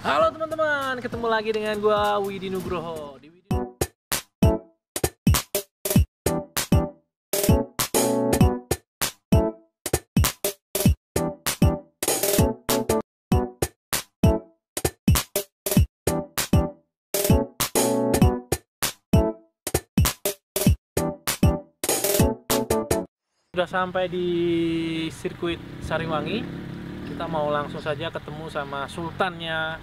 Halo teman-teman, ketemu lagi dengan gua Widi Nugroho. Sudah sampai di sirkuit Sariwangi. Kita mau langsung saja ketemu sama sultannya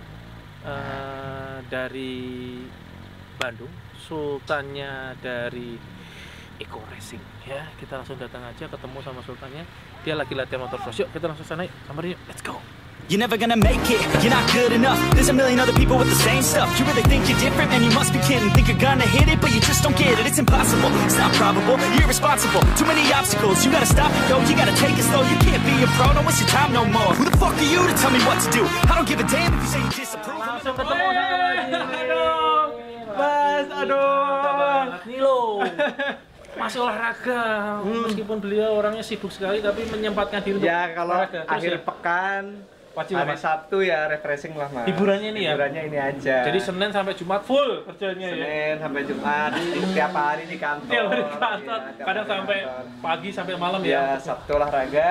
dari Bandung, sultannya dari Eco Racing ya. Kita langsung datang aja ketemu sama sultannya. Dia lagi latihan motor cross. Yuk kita langsung sana yuk. Sampai yuk. Let's go. You're never gonna make it, you're not good enough. There's a million other people with the same stuff. You really think you're different, man, you must be kidding. Think you're gonna hit it, but you just don't get it. It's impossible, it's not probable, you're irresponsible. Too many obstacles, you gotta stop it though. You gotta take it slow, you can't be a pro. Don't waste your time no more. Who the fuck are you to tell me what to do? I don't give a damn if you say you disapprove. Langsung ketemu sama Mas Nilo. Masih olahraga, meskipun beliau orangnya sibuk sekali, tapi menyempatkan diri untuk ya kalau olahraga. akhir ya? Pekan Wajib hari apa? Sabtu ya refreshing lah Mas. Hiburannya ini ya? Hiburannya ini aja. Jadi Senin sampai Jumat full kerjanya ya? Senin sampai Jumat, tiap hari di kantor. Tiap hari di kantor, Iya, kadang hari sampai kantor. pagi sampai malam Ya, ya? Sabtu olahraga,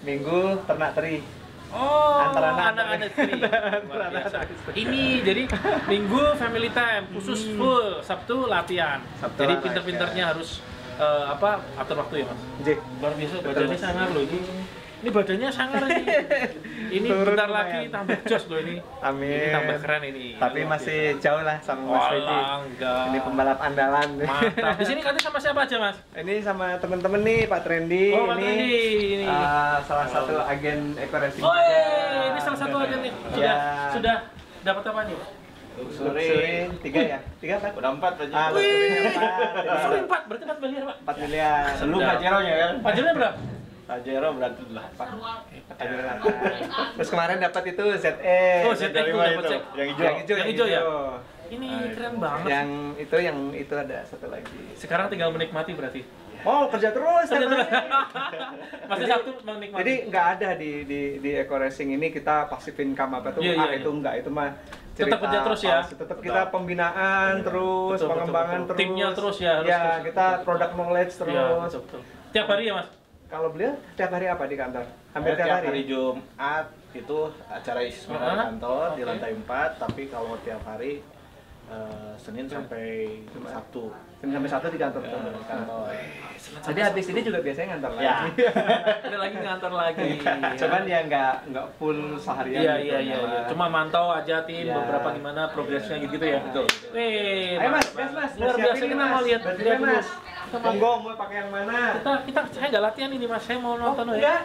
Minggu ternak teri. Oh, Antara anak-anak istri. Luar biasa. Ini jadi Minggu family time khusus full, Sabtu latihan. Sabtu Jadi olahraga. pinter-pinternya harus atur waktu ya Mas? Jih. Luar biasa, Betul, badannya Mas. sangar loh ini. Ini badannya sangar ini. Ini Turun bentar lumayan. lagi tambah jos loh ini. Amin. Ini tambah keren ini. Tapi Luar masih biasa. jauh lah sama Mas Redi. Walah, enggak. Ini pembalap andalan. Mantap. Di sini katanya sama siapa aja Mas? Ini sama temen-temen nih Pak Trendy. Oh, Pak Trendy, ini. Salah satu agen Eco Racing. Oh, juga. ini salah satu aja nih. Ya. Sudah dapat apa nih? Luxury 3 ya? 3 Pak? Udah 4 aja. Ah, Luxury 4. Sorry 4, berarti 4 miliar Pak. 4 miliar. Lu Pajero-nya kan? Pajaknya berapa? Pajero berarti 8. Terus kemarin dapat itu ZE. Oh, ZE itu dapat cek. Yang hijau. Yang hijau ya? Ini keren banget. Yang itu ada satu lagi. Sekarang tinggal menikmati berarti. Oh, kerja terus. Kerja ya, terus. Mas. Masih Sabtu menikmati. Jadi nggak ada di Eco Racing ini kita passive income apa tuh? Iya, iya, itu iya. enggak, itu mah Tetap kerja terus ya? Tetap kita pembinaan terus, Betul, pengembangan betul. terus. Timnya terus ya, harus Ya, terus. kita product knowledge terus. Iya, betul, betul. Tiap hari ya Mas? Kalau beliau tiap hari apa di kantor? Hampir Tiap tiap hari hari. Jumat itu acara isi seminar di kantor di Oke. lantai 4, tapi kalau tiap hari Senin sampai Sabtu Senin sampai Sabtu di kantor. di kantor. Jadi habis ini juga biasanya ngantor Ya. lagi. Ada lagi ngantor lagi. Cuman ya nggak full seharian. Iya, gitu, iya, iya, iya. Cuma mantau aja tim Iya. beberapa gimana progresnya gitu ya. Betul. Wih, Ayo Mas, mantap. Mas, Luar siapin biasa nih, kita mau lihat Baju lihat dulu. Mas. Monggo mau pakai yang mana? Saya nggak latihan ini Mas, saya mau nonton ya. Enggak.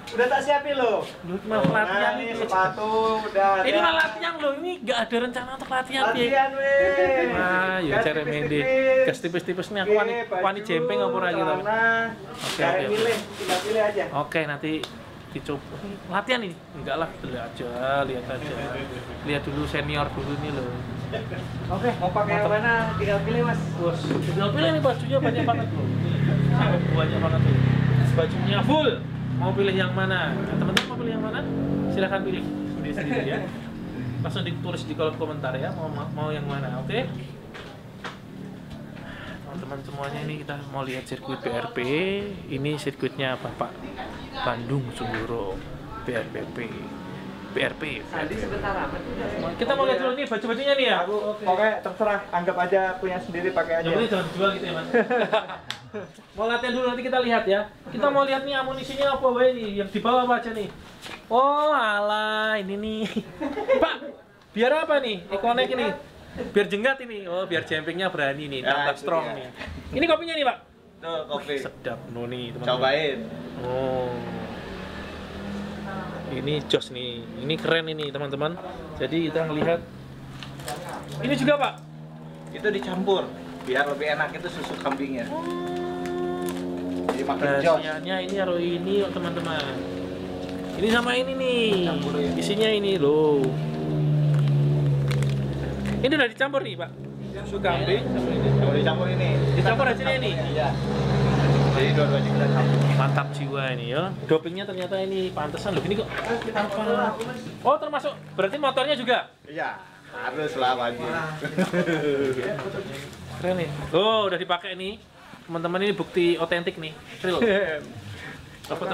Udah tak siapin loh. Lu mah latihan Nah, ini. ini sepatu udah ada. Ini mah latihan loh, ini nggak ada rencana untuk latihan Pi. Latihan weh. Ah, ya Kan cara mende. tipis-tipis. Gas tipis-tipis nih aku Oke, wani baju, jempeng apa ora gitu. celana. Oke, Cari oke. milih, tinggal pilih aja. Oke, nanti dicoba. Latihan ini? Enggak lah, lihat aja, lihat aja. Lihat dulu senior dulu nih loh. Oke, mau pakai yang mana? Tinggal pilih Mas. Bos, tinggal pilih nih bajunya banyak banget loh. Banyak banget tuh. Bajunya full. Mau pilih yang mana? Nah, teman-teman mau pilih yang mana? Silahkan pilih sendiri-sendiri ya. Langsung ditulis di kolom komentar ya. Mau yang mana? Oke? Teman-teman semuanya ini kita mau lihat sirkuit BRP. Ini sirkuitnya Bapak Bandung Sunggoro BRPP. BRP. Adi sebentar amat udah semua. Kita mau lihat dulu nih baju-bajunya nih ya. Aku pokoknya terserah, anggap aja punya sendiri pakai aja. Yang penting jangan jual gitu ya Mas. Mau latihan dulu nanti kita lihat ya. Kita mau lihat nih amunisinya apa wae nih, yang di bawah apa aja nih. Oh alah ini nih. Pak, biar apa nih? Ikonek ini. Biar jenggat ini. Oh biar jempingnya berani nih, Ya, tambah itu strong dia. nih. Ini kopinya nih Pak. Tuh kopi. Sedap nih teman-teman. Cobain. Oh. Ini jos nih. Ini keren ini teman-teman. Jadi kita ngelihat. Ini juga Pak. Itu dicampur biar lebih enak itu susu kambingnya. Jadi makin jos. Rahasianya ini harus ini teman-teman. Ini sama ini nih. Campur ya. Isinya ini loh. Ini udah dicampur nih Pak. Susu kambing sama ini. Kalau dicampur ini. Dicampur hasilnya ini. Iya. Jadi dua-duanya kita campur. Mantap jiwa ini ya. Dopingnya ternyata ini pantesan loh. Ini kok apa? Oh termasuk berarti motornya juga? Iya, harus lah wajib. Keren nih. Oh udah dipakai nih. Teman-teman ini bukti otentik nih. Real. Foto.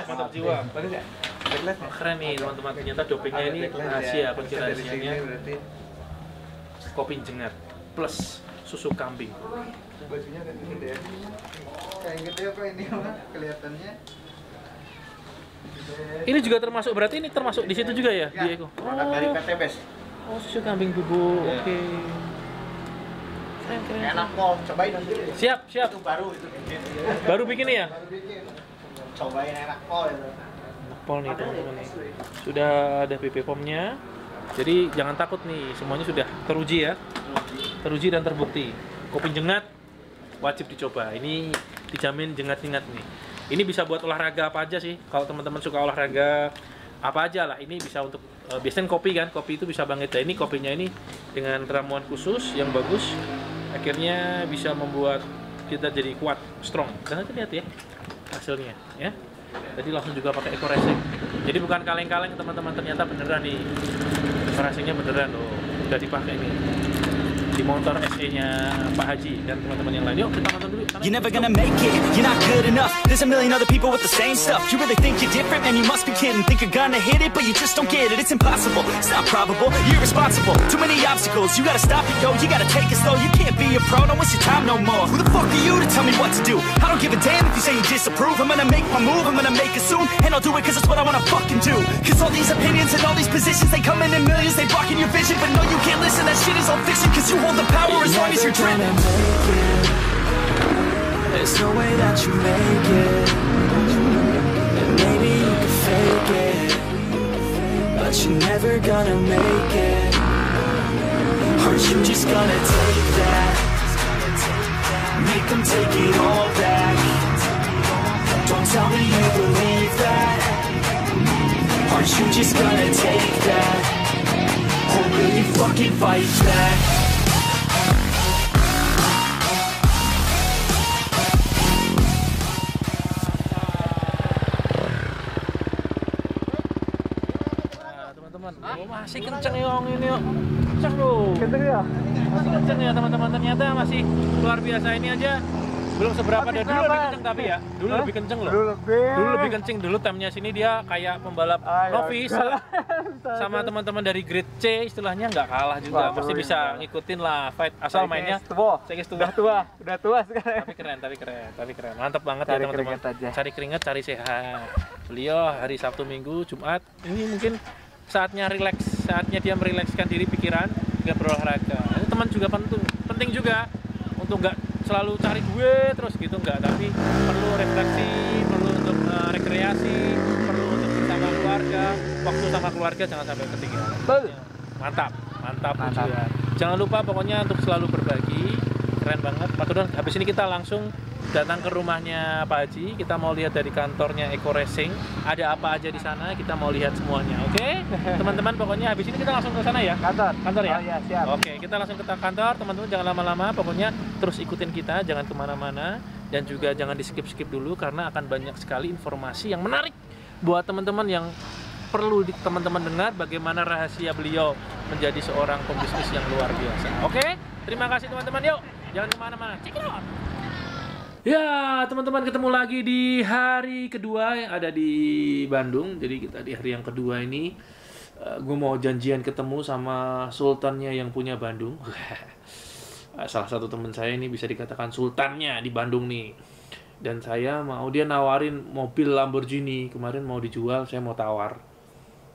Mantap jiwa. Bagus ya? Backlight ya? Keren nih teman-teman, ternyata dopingnya ini rahasia, kunci Dari sini rahasianya berarti kopi jengat plus susu kambing. bajunya kayak gede ya. Kayak gede apa ini mah kelihatannya. Ini juga termasuk, berarti ini termasuk di situ juga ya, di Eko? Produk dari PT Best. Oh susu kambing bubuk, Iya. oke. Keren. Enak kok, cobain nanti. Siap. Itu baru itu. Baru bikin nih ya? Cobain enak kok itu. Pol nih teman-teman nih. Sudah ada BP POM-nya. Jadi jangan takut nih, semuanya sudah teruji ya. Teruji dan terbukti. Kopi jengat wajib dicoba. Ini dijamin jengat-jengat nih. Ini bisa buat olahraga apa aja sih? Kalau teman-teman suka olahraga apa aja lah, ini bisa untuk biasanya kopi kan, kopi itu bisa banget. Ini kopinya ini dengan ramuan khusus yang bagus, akhirnya bisa membuat kita jadi kuat, strong. Dan nanti lihat ya hasilnya ya. Jadi langsung juga pakai Eco Racing. Jadi bukan kaleng-kaleng teman-teman, ternyata beneran nih. Eco Racingnya beneran loh, udah dipakai nih di motor SE-nya Pak Haji dan teman-teman yang lain. Yuk kita nonton dulu. You're never gonna make it, you're not good enough. There's a million other people with the same stuff. You really think you're different, man, you must be kidding. Think you're gonna hit it, but you just don't get it. It's impossible, it's not probable, you're irresponsible. Too many obstacles, you gotta stop it, yo. You gotta take it slow, you can't be a pro, don't waste your time no more. Who the fuck are you to tell me what to do? I don't give a damn if you say you disapprove. I'm gonna make my move, I'm gonna make it soon. And I'll do it cause it's what I wanna fucking do. Cause all these opinions and all these positions, they come in millions, they blocking your vision. But no, you can't listen, that shit is all fiction. Cause you hold the power as long as you're dreaming. There's no way that you make it. And maybe you can fake it, but you're never gonna make it. Aren't you just gonna take that? Make them take it all back. Don't tell me you believe that. Aren't you just gonna take that? Or will you fucking fight back? Oh, masih kenceng yong ini yuk. Kenceng loh. Kenceng ya? Masih kenceng ya teman-teman, ternyata masih luar biasa. Ini aja belum seberapa dari dulu lebih kenceng tapi ya. Dulu lebih kenceng loh. Dulu lebih kenceng, dulu timnya sini dia kayak pembalap novice sama teman-teman dari grade C, istilahnya nggak kalah juga. Pasti bisa ngikutin lah fight asal mainnya. Udah tua sekarang. Tapi keren. Mantap banget ya teman-teman. Cari keringat, cari sehat. Beliau hari Sabtu, Minggu, Jumat ini mungkin saatnya rileks, saatnya dia merilekskan diri, pikiran, nggak berolahraga. Ini teman juga penting juga untuk nggak selalu cari duit terus gitu, nggak, tapi perlu refleksi, perlu untuk rekreasi, perlu untuk sama keluarga. Waktu sama keluarga jangan sampai ketinggalan. Mantap. Juga. Jangan lupa pokoknya untuk selalu berbagi. Keren banget. Pak Tudon, habis ini kita langsung datang ke rumahnya Pak Haji. Kita mau lihat dari kantornya Eco Racing. Ada apa aja di sana, kita mau lihat semuanya. Oke? Teman-teman, pokoknya habis ini kita langsung ke sana ya? Kantor ya? Oh iya, siap. Oke, kita langsung ke kantor. Teman-teman jangan lama-lama. Pokoknya terus ikutin kita, jangan kemana-mana. Dan juga jangan di-skip-skip dulu, karena akan banyak sekali informasi yang menarik buat teman-teman yang perlu teman-teman dengar bagaimana rahasia beliau menjadi seorang pembisnis yang luar biasa. Oke? Terima kasih teman-teman. Yuk, jangan kemana-mana. Check it out! Ya, teman-teman, ketemu lagi di hari kedua yang ada di Bandung. Jadi kita di hari yang kedua ini, gue mau janjian ketemu sama sultannya yang punya Bandung. Salah satu teman saya ini bisa dikatakan sultannya di Bandung nih. Dan saya mau, dia nawarin mobil Lamborghini. Kemarin mau dijual, saya mau tawar.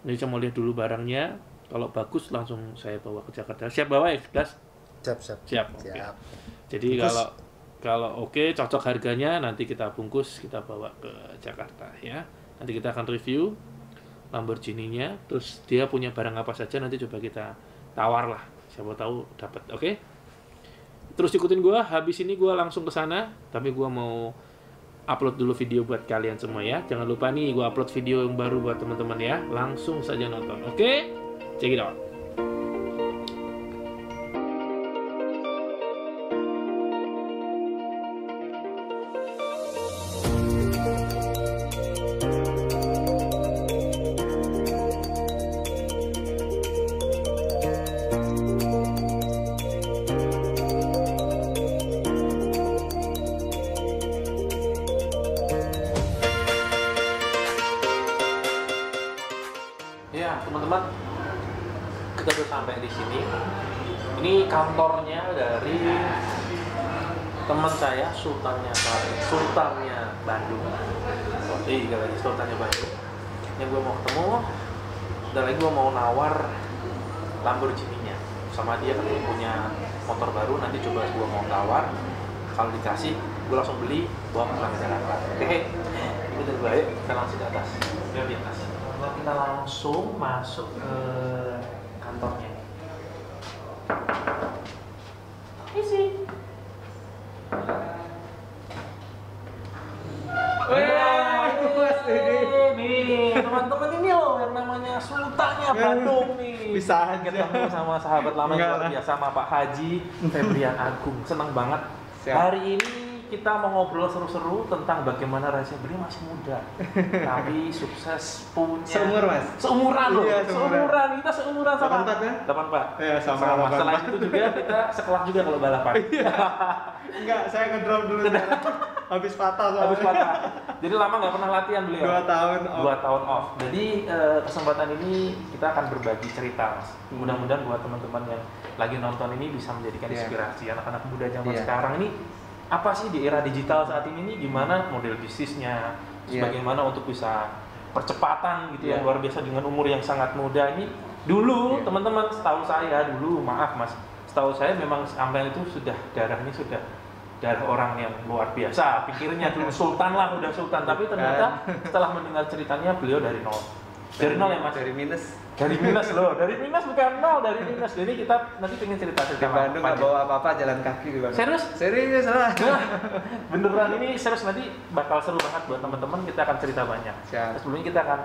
Jadi saya mau lihat dulu barangnya. Kalau bagus langsung saya bawa ke Jakarta. Siap bawa ya, Blas? Siap. Okay. Jadi kalau oke, cocok harganya, nanti kita bungkus, kita bawa ke Jakarta ya. Nanti kita akan review Lamborghini-nya, terus dia punya barang apa saja, nanti coba kita tawar lah. Siapa tahu dapat, oke? Terus ikutin gua, habis ini gua langsung ke sana, tapi gua mau upload dulu video buat kalian semua ya. Jangan lupa nih, gua upload video yang baru buat teman-teman ya. Langsung saja nonton, oke? Check it out. Ya, teman-teman, kita udah sampai di sini. Ini kantornya dari teman saya, Sultannya Bandung. Katanya Sultannya Bandung. Ini gue mau ketemu, dan lagi gue mau nawar Lamborghini-nya. Sama dia katanya punya motor baru, nanti coba gue mau tawar. Kalau dikasih, gue langsung beli, bawa pulang ke Jakarta. Oke, ini udah baik, kita langsung ke atas. Biar di atas. Kita langsung masuk ke kantornya. Isi. Nih, teman-teman, ini loh yang namanya Sultannya Bandung nih. Bisa ketemu sama sahabat lama yang luar biasa, sama Pak Haji Febrian Agung. Senang banget. Siap. Hari ini kita mau ngobrol seru-seru tentang bagaimana Raisa beliau masih muda, tapi sukses punya. Seumur, Mas? Seumuran loh. Iya, seumuran. Kita seumuran sama. 84 kan? 84. Iya, sama. Selain itu juga kita sekelas juga kalau balapan. Enggak, saya ngedrop dulu. Habis patah soalnya. Habis patah. Jadi lama nggak pernah latihan beliau. 2 tahun off. 2 tahun off. Jadi kesempatan ini kita akan berbagi cerita, Mas. Mudah-mudahan buat teman-teman yang lagi nonton ini bisa menjadikan inspirasi anak-anak muda zaman sekarang ini. Apa sih di era digital saat ini nih, gimana model bisnisnya, bagaimana untuk bisa percepatan gitu yang luar biasa dengan umur yang sangat muda ini. Dulu teman-teman, setahu saya dulu, maaf Mas, setahu saya memang Amel itu sudah darahnya sudah darah orang yang luar biasa. Pikirnya dulu sultan lah, udah sultan, tapi ternyata setelah mendengar ceritanya beliau dari nol. Dari nol ya Mas? Dari minus. Dari minus loh, dari minus bukan nol, dari minus. Jadi kita nanti pengen cerita-cerita Di Bandung nggak bawa apa-apa, jalan kaki di Bandung. Serius? Serius lah. Beneran, ini serius, nanti bakal seru banget buat teman-teman, kita akan cerita banyak. Siap. Sebelumnya kita akan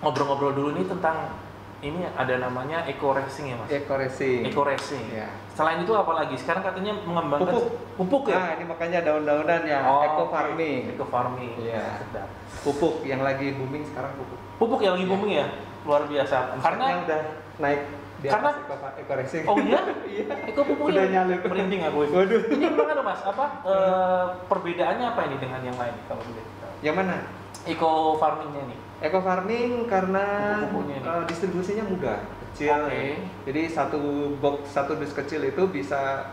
ngobrol-ngobrol dulu nih tentang ini ada namanya eco racing ya Mas? Eco racing. Eco racing. Ya. Selain itu apa lagi? Sekarang katanya mengembangkan pupuk ya? Nah, ini makanya daun-daunan ya, eco farming. Eco farming. Iya. Sedap. Pupuk yang lagi booming sekarang pupuk. Pupuk yang lagi booming ya? Luar biasa. Karena udah naik di karena atas eco racing. Oh iya? Iya. Eco pupuknya Udah nyalip. merinding aku. Waduh. Ini gimana Mas? Apa perbedaannya apa ini dengan yang lain kalau boleh? Yang mana? Eco farmingnya nih. Eco farming karena Pupuk-pupuknya ini. distribusinya mudah, kecil. Oke. Jadi satu dus kecil itu bisa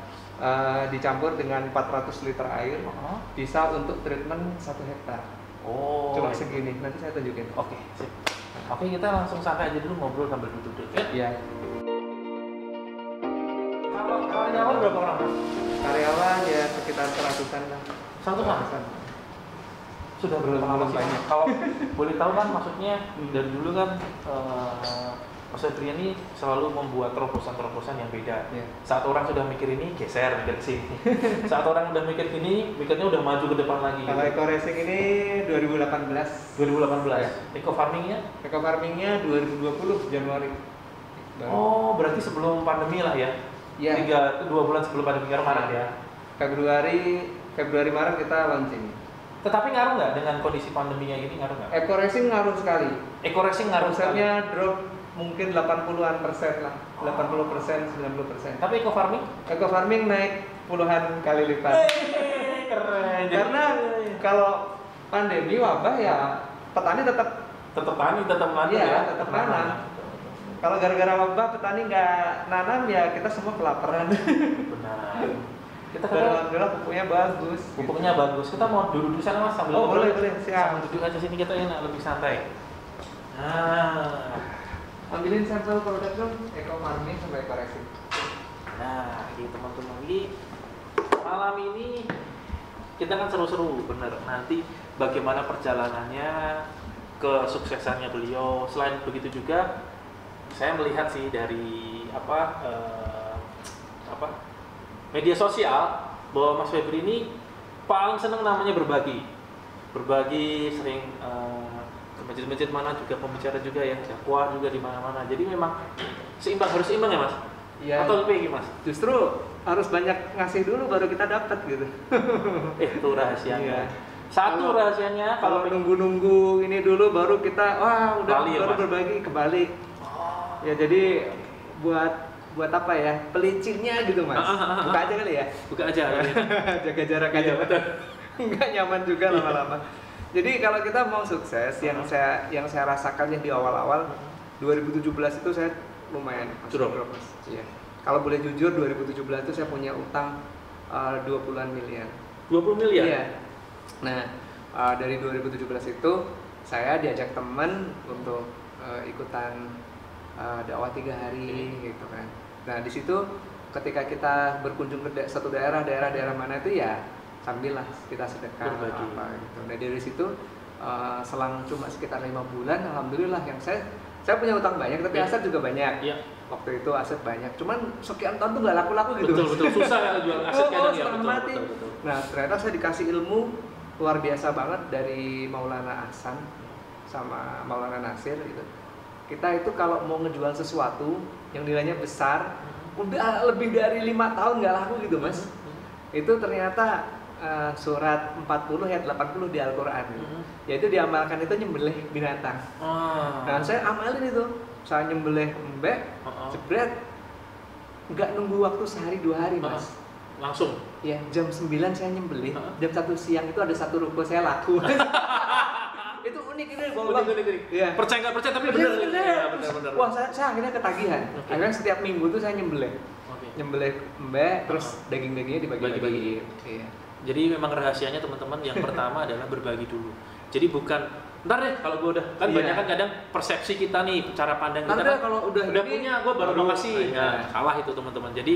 dicampur dengan 400 liter air, bisa untuk treatment 1 hektar. Oh. Cuma segini, nanti saya tunjukin. Oke, sip. Oke, kita langsung santai aja dulu ngobrol sambil duduk-duduk ya. Iya. Kalau karyawan berapa orang? Karyawan ya sekitar 100-an lah. 100-an? Sudah Belum berapa lama sih? banyak. Kalau boleh tahu kan, maksudnya dari dulu kan Mas Febrian ini selalu membuat terobosan-terobosan yang beda. Iya. Saat orang sudah mikir ini, geser mikir ke sini. Saat orang udah mikir gini, mikirnya udah maju ke depan lagi. Kalau eco racing ini 2018. 2018. Eco farmingnya? Eco farmingnya 2020 Januari. Baru. Oh, berarti sebelum pandemi lah ya? Iya. 2 bulan sebelum pandemi, karena Maret ya? Februari Maret kita launching. Tetapi ngaruh nggak dengan kondisi pandeminya ini, ngaruh nggak? Eco racing ngaruh sekali. Eco racing ngaruh sekali. Omsetnya drop mungkin 80-an persen lah, 80%, 90%. Tapi eco farming? Eco farming naik puluhan kali lipat. Keren. Karena kalau pandemi wabah ya petani tetap tani, tetap nanam ya? tetap nanam. Kalau gara-gara wabah petani nggak nanam ya kita semua kelaparan. Benar. Kita Dan alhamdulillah pupuknya bagus. pupuknya bagus. Kita mau duduk di sana Mas sambil Oh, ngobrol. boleh, siap. Sambil duduk aja sini, kita enak, lebih santai. Nah, Ambilin sampel produk dong, eco farming sama eco racing. nah, ini teman-teman, ini malam ini kita kan seru-seru, bener. Nanti bagaimana perjalanannya, kesuksesannya beliau. Selain begitu juga, saya melihat sih dari media sosial bahwa Mas Febri ini paling seneng namanya berbagi, sering ke masjid-masjid mana juga pembicara juga ya, dakwah juga di mana-mana. Jadi memang harus seimbang ya Mas? Iya. Atau lebih Mas? Justru harus banyak ngasih dulu baru kita dapat gitu. Itu rahasianya. Iya. Satu rahasianya Kalau nunggu-nunggu ini dulu baru kita udah Balik, baru Mas. berbagi kebalik. Ya jadi buat apa ya? Pelicinnya gitu Mas. Buka aja kali ya. buka aja. Jaga jarak aja. Iya, betul. Nggak nyaman juga lama-lama. Jadi kalau kita mau sukses, yang saya rasakan di awal-awal 2017 itu saya lumayan Drop. Mas. Iya. Kalau boleh jujur 2017 itu saya punya utang 20-an miliar. 20 miliar? Iya. Nah, dari 2017 itu saya diajak teman untuk ikutan dakwah 3 hari gitu kan. Nah, di situ ketika kita berkunjung ke satu daerah mana itu ya sambillah kita sedekah atau Berbagi. apa gitu. Nah, dari situ selang cuma sekitar 5 bulan, alhamdulillah yang saya punya utang banyak tapi Iya. aset juga banyak. Iya. Waktu itu aset banyak, cuman sekian tahun tuh nggak laku-laku gitu. Betul, susah ya jual aset kadang ya. setengah mati. Betul. Nah, ternyata saya dikasih ilmu luar biasa banget dari Maulana Ahsan sama Maulana Nasir gitu. Kita itu kalau mau ngejual sesuatu yang nilainya besar, udah lebih dari 5 tahun nggak laku gitu Mas. Itu ternyata surat 40 ayat 80 di Al-Quran gitu. Yaitu diamalkan itu nyembelih binatang. Nah, saya amalin itu. Saya nyembelih embek, jebret, nggak nunggu waktu sehari 2 hari Mas. Langsung. Ya, jam 9 saya nyembelih, jam 1 siang itu ada satu ruko saya laku. Itu unik ini Bapak. Unik. Iya. Percaya nggak percaya tapi benar. Bener. Iya, benar. Wah, saya akhirnya ketagihan. Oke. Akhirnya setiap minggu tuh saya nyembelih. Oke. Nyembelih embek, terus daging-dagingnya dibagi-bagi. Bagi-bagi. Iya. Jadi memang rahasianya teman-teman yang pertama adalah berbagi dulu. Jadi bukan ntar deh kalau gue udah kan Iya. banyak kan kadang persepsi kita nih cara pandang kita Ntar deh kalau udah ini, punya gue baru mau kasih. iya. Nah, salah itu teman-teman. Jadi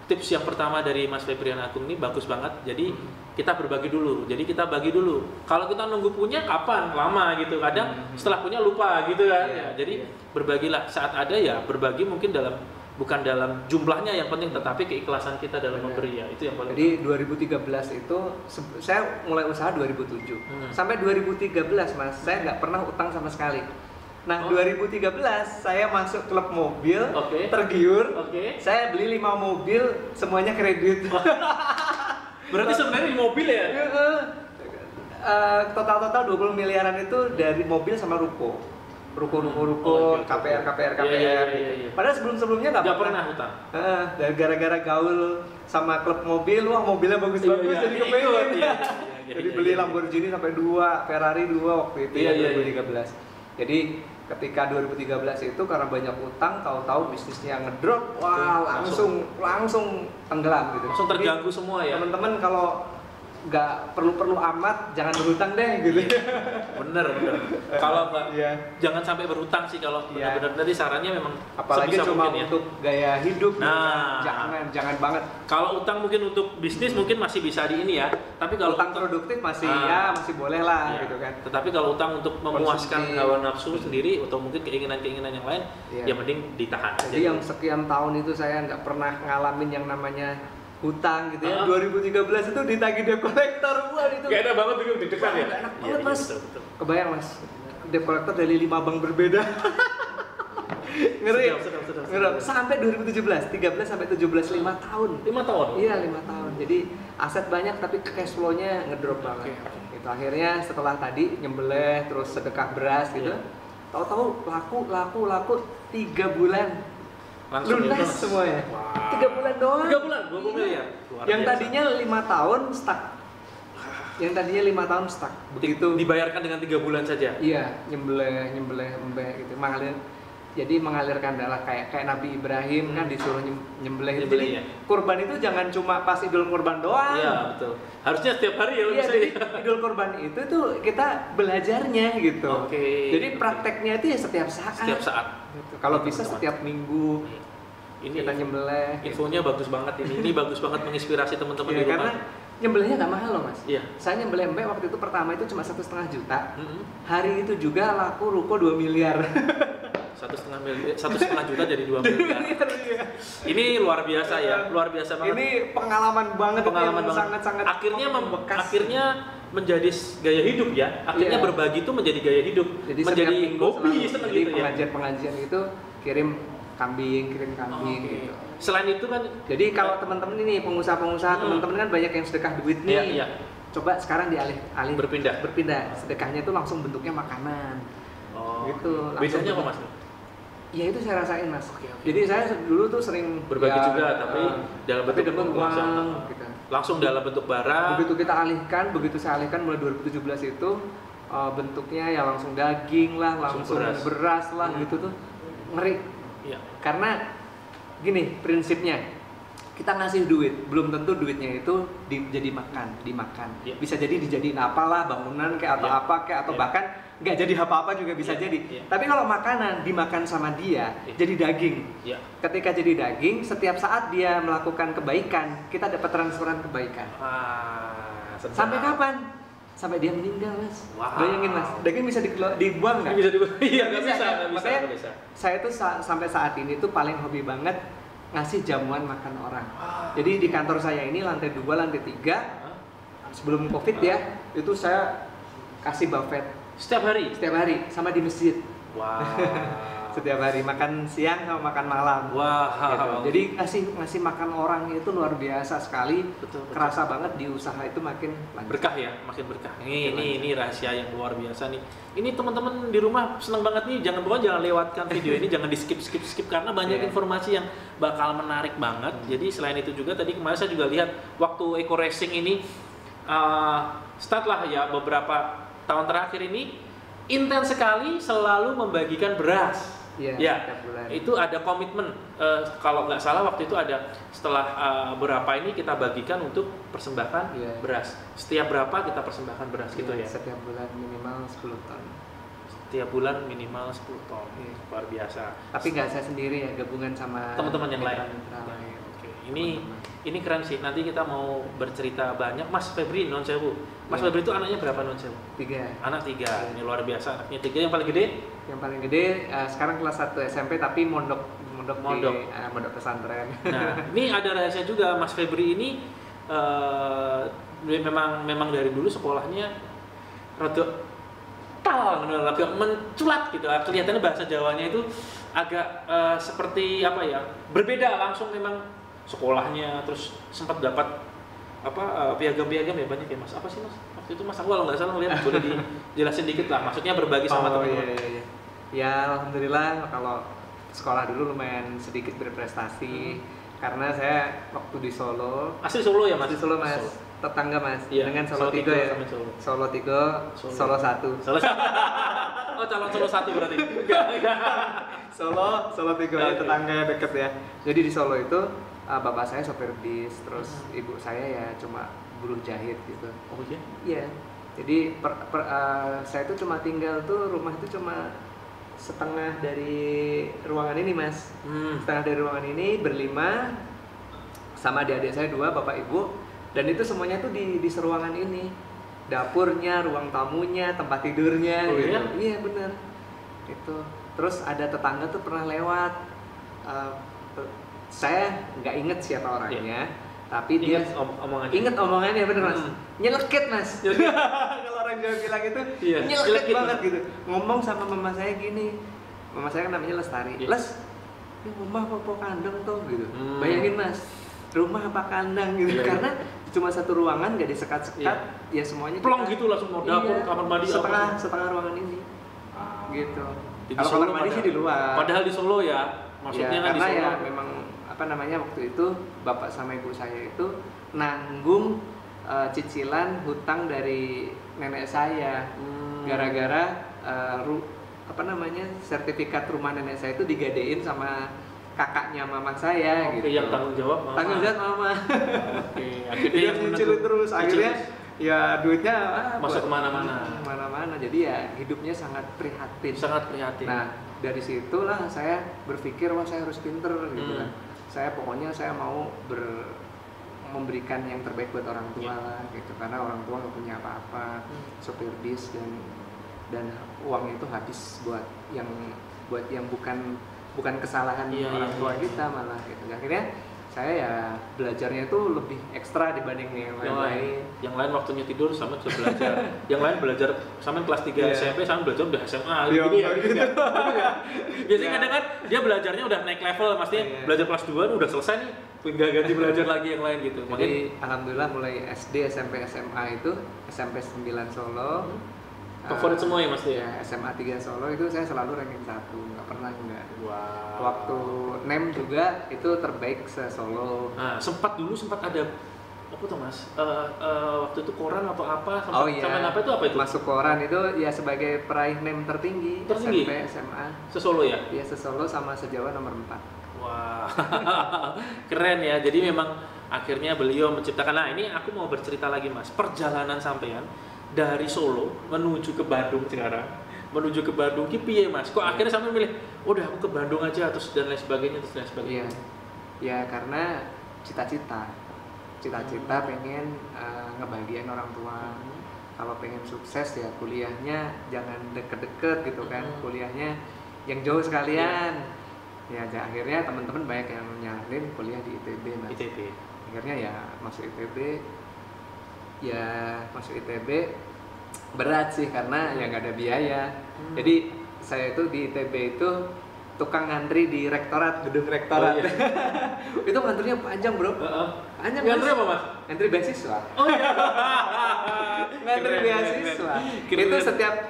tips yang pertama dari Mas Febrian Agung ini bagus banget. Jadi kita berbagi dulu. Jadi kita bagi dulu. Kalau kita nunggu punya kapan? Lama gitu. Kadang setelah punya lupa gitu kan. Iya, Ya, jadi iya. berbagilah saat ada ya berbagi mungkin bukan dalam jumlahnya yang penting tetapi keikhlasan kita dalam Benar. memberi ya itu yang paling Jadi 2013 itu saya mulai usaha 2007. Sampai 2013 Mas, saya nggak pernah utang sama sekali. Nah, 2013 saya masuk klub mobil, Oke. tergiur. Oke. Saya beli 5 mobil, semuanya kredit. Berarti sebenarnya di mobil ya? Total 20 miliaran itu dari mobil sama ruko. Ruko, Oh, oke. KPR. Iya. Padahal sebelum-sebelumnya nggak Nggak pernah hutang. Dan gara-gara gaul sama klub mobil, wah mobilnya bagus-bagus Iya, jadi iya, kepengen. iya. Jadi Iya, beli iya. Lamborghini sampai 2, Ferrari 2 waktu itu Iya, ya, iya, 2013. Jadi ketika 2013 itu karena banyak utang, tahu-tahu bisnisnya ngedrop, wah langsung tenggelam gitu. Langsung Jadi, terganggu semua ya. teman-teman kalau nggak perlu amat jangan berhutang deh gitu. Bener. Kalau nggak, Iya. jangan sampai berhutang sih kalau Iya. benar-benar tadi sarannya memang Apalagi sebisa cuma mungkin ya. untuk gaya hidup, gitu Nah. kan. jangan banget. Kalau utang mungkin untuk bisnis mungkin masih bisa di ini ya. Tapi kalau Utang produktif masih masih boleh ya, lah gitu kan. Tetapi kalau utang untuk memuaskan Konsumsi. hawa nafsu sendiri atau mungkin keinginan-keinginan yang lain, Iya. ya mending ditahan. Jadi yang sekian tahun itu saya nggak pernah ngalamin yang namanya hutang gitu ya. Ah. 2013 itu ditagih debt collector, wah itu. Gak enak banget itu deg-degan ya. Enak Iya, banget iya, Mas. betul. Kebayang Mas, debt collector dari 5 bank berbeda. Ngeri. Sedap. Sampai 2017, 13 sampai 17 5 tahun. 5 tahun. Iya 5 tahun. Jadi aset banyak tapi cash flow-nya ngedrop banget. Oke. Itu akhirnya setelah tadi nyembelih terus sedekah beras gitu. Iya. Tahu-tahu laku 3 bulan. Langsung Lunas itu. semuanya. Wah. 3 bulan doang. 3 bulan, 20 miliar. Luar Yang biasa. tadinya 5 tahun stuck. Yang tadinya 5 tahun stuck. Begitu. Dibayarkan dengan 3 bulan saja. Iya, nyembelih embek gitu. Jadi mengalirkan darah kayak Nabi Ibrahim kan disuruh nyembelih. Nyembelih, Jadi ya. kurban itu jangan cuma pas Idul Kurban doang. Iya, betul. Harusnya setiap hari ya Iya, bisa jadi ya. Idul Kurban itu tuh kita belajarnya gitu. Oke. Jadi prakteknya itu ya setiap saat. Setiap saat. Gitu. Kalau bisa Teman-teman. setiap minggu Ini kita nyembelih. infonya bagus banget ini. Ini bagus banget menginspirasi teman-teman Iya, di rumah. karena nyembelihnya nggak mahal loh Mas. Iya. Saya nyembelih embek waktu itu pertama itu cuma 1,5 juta. Mm-mm. Hari itu juga laku ruko 2 miliar. 1,5 juta jadi 2 miliar. Iya. Ini luar biasa ya, luar biasa banget. Ini pengalaman banget, Pengalaman yang banget. sangat-sangat akhirnya membekas. akhirnya menjadi gaya hidup ya. Akhirnya Iya. berbagi itu menjadi gaya hidup, Jadi menjadi setiap minggu hobi selalu- seneng jadi gitu ya. pengajian itu kirim kambing Oke. gitu. Selain itu kan Jadi kalau teman-teman ini pengusaha-pengusaha teman-teman kan banyak yang sedekah duit nih. Iya, iya. Coba sekarang dialih Berpindah. Sedekahnya itu langsung bentuknya makanan. Gitu. langsung Bedanya apa bentuk- Mas? Ya itu saya rasain Mas. Oke. Jadi saya dulu tuh sering Berbagi juga, tapi dalam tapi bentuk dapat langsung. uang gitu. Langsung dalam bentuk barang. Begitu saya alihkan mulai 2017 itu bentuknya ya langsung daging lah, langsung beras lah gitu tuh ngeri. Iya. Karena gini prinsipnya, kita ngasih duit, belum tentu duitnya itu dimakan. Iya. Bisa jadi dijadiin apalah, bangunan kayak atau Iya. apa kayak atau Iya. bahkan nggak jadi apa-apa juga bisa Iya. jadi. Iya. Tapi kalau makanan dimakan sama dia, Iya. jadi daging. Iya. Ketika jadi daging, setiap saat dia melakukan kebaikan, kita dapat transferan kebaikan. Sedap. Sampai kapan? Sampai dia meninggal, Mas. Wow. Bayangin, Mas. Daging bisa dibuang nggak? Bisa dibuang. Iya, nggak Nggak bisa, kan? nggak bisa, Makanya nggak bisa. saya tuh sampai saat ini tuh paling hobi banget ngasih jamuan makan orang. Jadi di kantor saya ini lantai 2, lantai 3 sebelum Covid ya, itu saya kasih buffet Setiap hari. setiap hari sama di masjid. Wow. Setiap hari makan siang sama makan malam. Wow. Gitu. Jadi ngasih makan orang itu luar biasa sekali. Betul. Kerasa banget di usaha itu makin lancar. Berkah ya, makin berkah. Makin Ini rahasia yang luar biasa nih. Ini teman-teman di rumah seneng banget nih. Jangan lewatkan video ini, jangan di skip karena banyak Iya. informasi yang bakal menarik banget. Jadi selain itu juga tadi kemarin saya juga lihat waktu Eco Racing ini start lah ya beberapa tahun terakhir ini intens sekali selalu membagikan beras. Iya, Ya, setiap bulan. itu ada komitmen. Kalau nggak salah waktu itu ada setelah berapa ini kita bagikan untuk persembahkan Iya. beras. Setiap berapa kita persembahkan beras gitu ya. Setiap bulan minimal 10 ton. Setiap bulan minimal 10 ton. Iya. Luar biasa. Tapi nggak saya sendiri ya, gabungan sama Teman-teman yang lain. mitra-mitra lain. Oke. Ini Teman-teman. keren sih. Nanti kita mau bercerita banyak. Mas Febri non sewu. Mas Iya. Febri itu anaknya berapa non sewu? 3. Anak 3. Ini luar biasa. Anaknya 3 yang paling gede. Yang paling gede sekarang kelas 1 SMP tapi mondok Mondok. di mondok pesantren. Nah, ini ada rahasia juga Mas Febri ini memang dari dulu sekolahnya rada agak menculat gitu. Kelihatannya bahasa Jawanya itu agak seperti apa ya? Berbeda langsung memang sekolahnya terus sempat dapat piagam-piagam ya banyak ya Mas. Apa sih Mas? Waktu itu Mas aku kalau nggak salah ngeliat boleh dijelasin dikit lah. Maksudnya berbagi sama teman-teman. Iya. Ya alhamdulillah kalau sekolah dulu lumayan sedikit berprestasi karena saya waktu di Solo, Asli Solo ya Mas? di Solo Mas, Solo. tetangga Mas, Iya, dengan Solo Solo 3 ya. sama Solo. Solo 3, Solo 1. Solo Oh, calon Solo 1 berarti. Enggak. Solo 3 ya, Oke. tetangga deket ya. Jadi di Solo itu bapak saya sopir bis, terus ibu saya ya cuma buruh jahit gitu. Oh iya. Iya. Jadi saya tuh cuma tinggal tuh rumah itu cuma setengah dari ruangan ini Mas. Setengah dari ruangan ini berlima sama adik-adik saya 2, bapak ibu, dan itu semuanya tuh di seruangan ini. Dapurnya, ruang tamunya, tempat tidurnya. Oh, gitu. iya? Iya bener. Itu. Terus ada tetangga tuh pernah lewat. Saya nggak inget siapa orangnya, tapi dia Ingat omongannya. inget omongannya bener Mas. Hmm. Nyeleket Mas. Kalau orang Jawa bilang itu Iya, nyeleket nyeleket. banget gitu. Ngomong sama mama saya gini. Mama saya kan namanya Lestari. Iya. Les, ini rumah apa kandang tuh gitu. Hmm. Bayangin Mas, rumah apa kandang gitu. Iya, iya. Karena cuma satu ruangan nggak disekat-sekat, ya semuanya Plong kita- gitu langsung mau dapur, Iya, kamar mandi setengah ruangan ini. Gitu. Di Kalau Solo kamar mandi sih di luar. Padahal di Solo ya. Maksudnya Ya, kan di karena Solo. ya memang apa namanya waktu itu bapak sama ibu saya itu nanggung cicilan hutang dari nenek saya gara-gara apa namanya sertifikat rumah nenek saya itu digadein sama kakaknya mama saya Oke, gitu. yang tanggung jawab mama. Tanggung jawab mama. Oke, akhirnya Dia yang nyicilin menentu- terus akhirnya ya duitnya Masuk buat- kemana-mana. kemana-mana jadi ya hidupnya sangat prihatin. sangat prihatin. Nah, dari situlah saya berpikir wah saya harus pinter gitu Hmm. kan. Saya pokoknya saya mau memberikan yang terbaik buat orang tua Iya. lah gitu karena orang tua nggak punya apa-apa, sopir bis dan uangnya itu habis buat yang bukan kesalahan Iya, orang iya, tua iya. kita malah gitu. Akhirnya saya ya belajarnya itu lebih ekstra dibanding yang lain. Yang lain waktunya tidur sama sudah belajar. Yang lain belajar sama kelas 3 SMP sama belajar udah SMA gitu ya. Biasanya kadang kan dia belajarnya udah naik level, maksudnya belajar kelas 2 udah selesai nih, nggak ganti belajar lagi yang lain gitu. Jadi alhamdulillah mulai SD, SMP, SMA itu SMP 9 Solo. Favorit semua ya Mas ya? SMA 3 Solo itu saya selalu ranking 1, nggak pernah enggak. Wow. Waktu NEM juga itu terbaik se-Solo. Nah, sempat ada apa tuh Mas? Waktu itu koran atau apa? Sampai apa itu? Masuk koran itu ya sebagai peraih NEM tertinggi. SMP, SMA. Se-Solo ya? Iya, se-Solo sama se-Jawa nomor 4. Wah, keren ya. Jadi memang akhirnya beliau menciptakan. Nah ini aku mau bercerita lagi Mas, perjalanan sampean dari Solo menuju ke Bandung sekarang, menuju ke Bandung, piye Mas? Kok akhirnya sampai milih, udah aku ke Bandung aja terus dan lain sebagainya. Iya, ya karena cita-cita pengen ngebahagiain orang tua. Kalau pengen sukses ya kuliahnya jangan deket-deket gitu kan, kuliahnya yang jauh sekalian. Ya akhirnya teman-teman banyak yang nyaranin kuliah di ITB Mas. ITB. Akhirnya ya masuk ITB. Berat sih karena ya nggak ada biaya. Jadi saya itu di ITB itu tukang ngantri di rektorat, gedung rektorat. Itu ngantrinya panjang bro. Panjang. Ngantri apa Mas? Ngantri beasiswa. Oh iya. Ngantri beasiswa.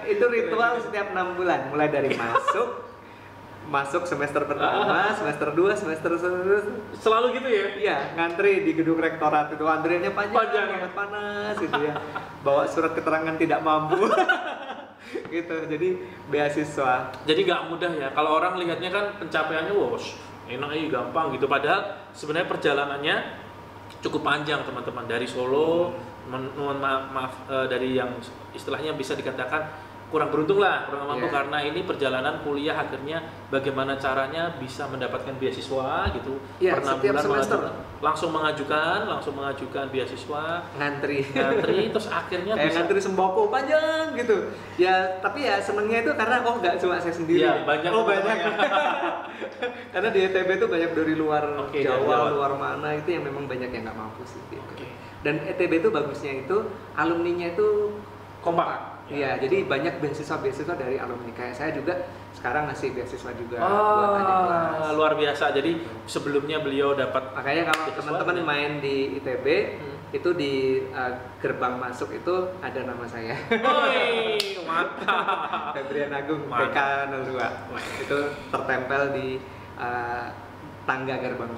Itu ritual setiap 6 bulan, mulai dari masuk semester pertama, semester 2, semester selalu gitu ya? Iya, ngantri di gedung rektorat itu antriannya panjang banget, panas gitu ya. Bawa surat keterangan tidak mampu. Gitu. Jadi beasiswa. Jadi nggak mudah ya. Kalau orang lihatnya kan pencapaiannya enak aja gampang gitu. Padahal sebenarnya perjalanannya cukup panjang teman-teman, dari Solo, maaf dari yang istilahnya bisa dikatakan kurang beruntung lah, kurang mampu karena ini perjalanan kuliah akhirnya bagaimana caranya bisa mendapatkan beasiswa gitu. Pernah bulan semester langsung mengajukan beasiswa, ngantri terus akhirnya bisa ngantri sembako panjang gitu. Ya tapi ya senengnya itu karena nggak cuma saya sendiri. Ya, banyak. Karena di ITB itu banyak dari luar Jawa, luar mana itu yang memang banyak yang nggak mampu sih. Gitu. Dan ITB itu bagusnya itu alumninya itu kompak. Iya, jadi banyak beasiswa dari alumni. Kayak saya juga sekarang ngasih beasiswa juga buat adik kelas. Luar biasa. Jadi sebelumnya beliau dapat. Makanya kalau teman-teman main di ITB itu di gerbang masuk itu ada nama saya. Woi, mantap. Febrian Agung, PK02. Itu tertempel di tangga gerbang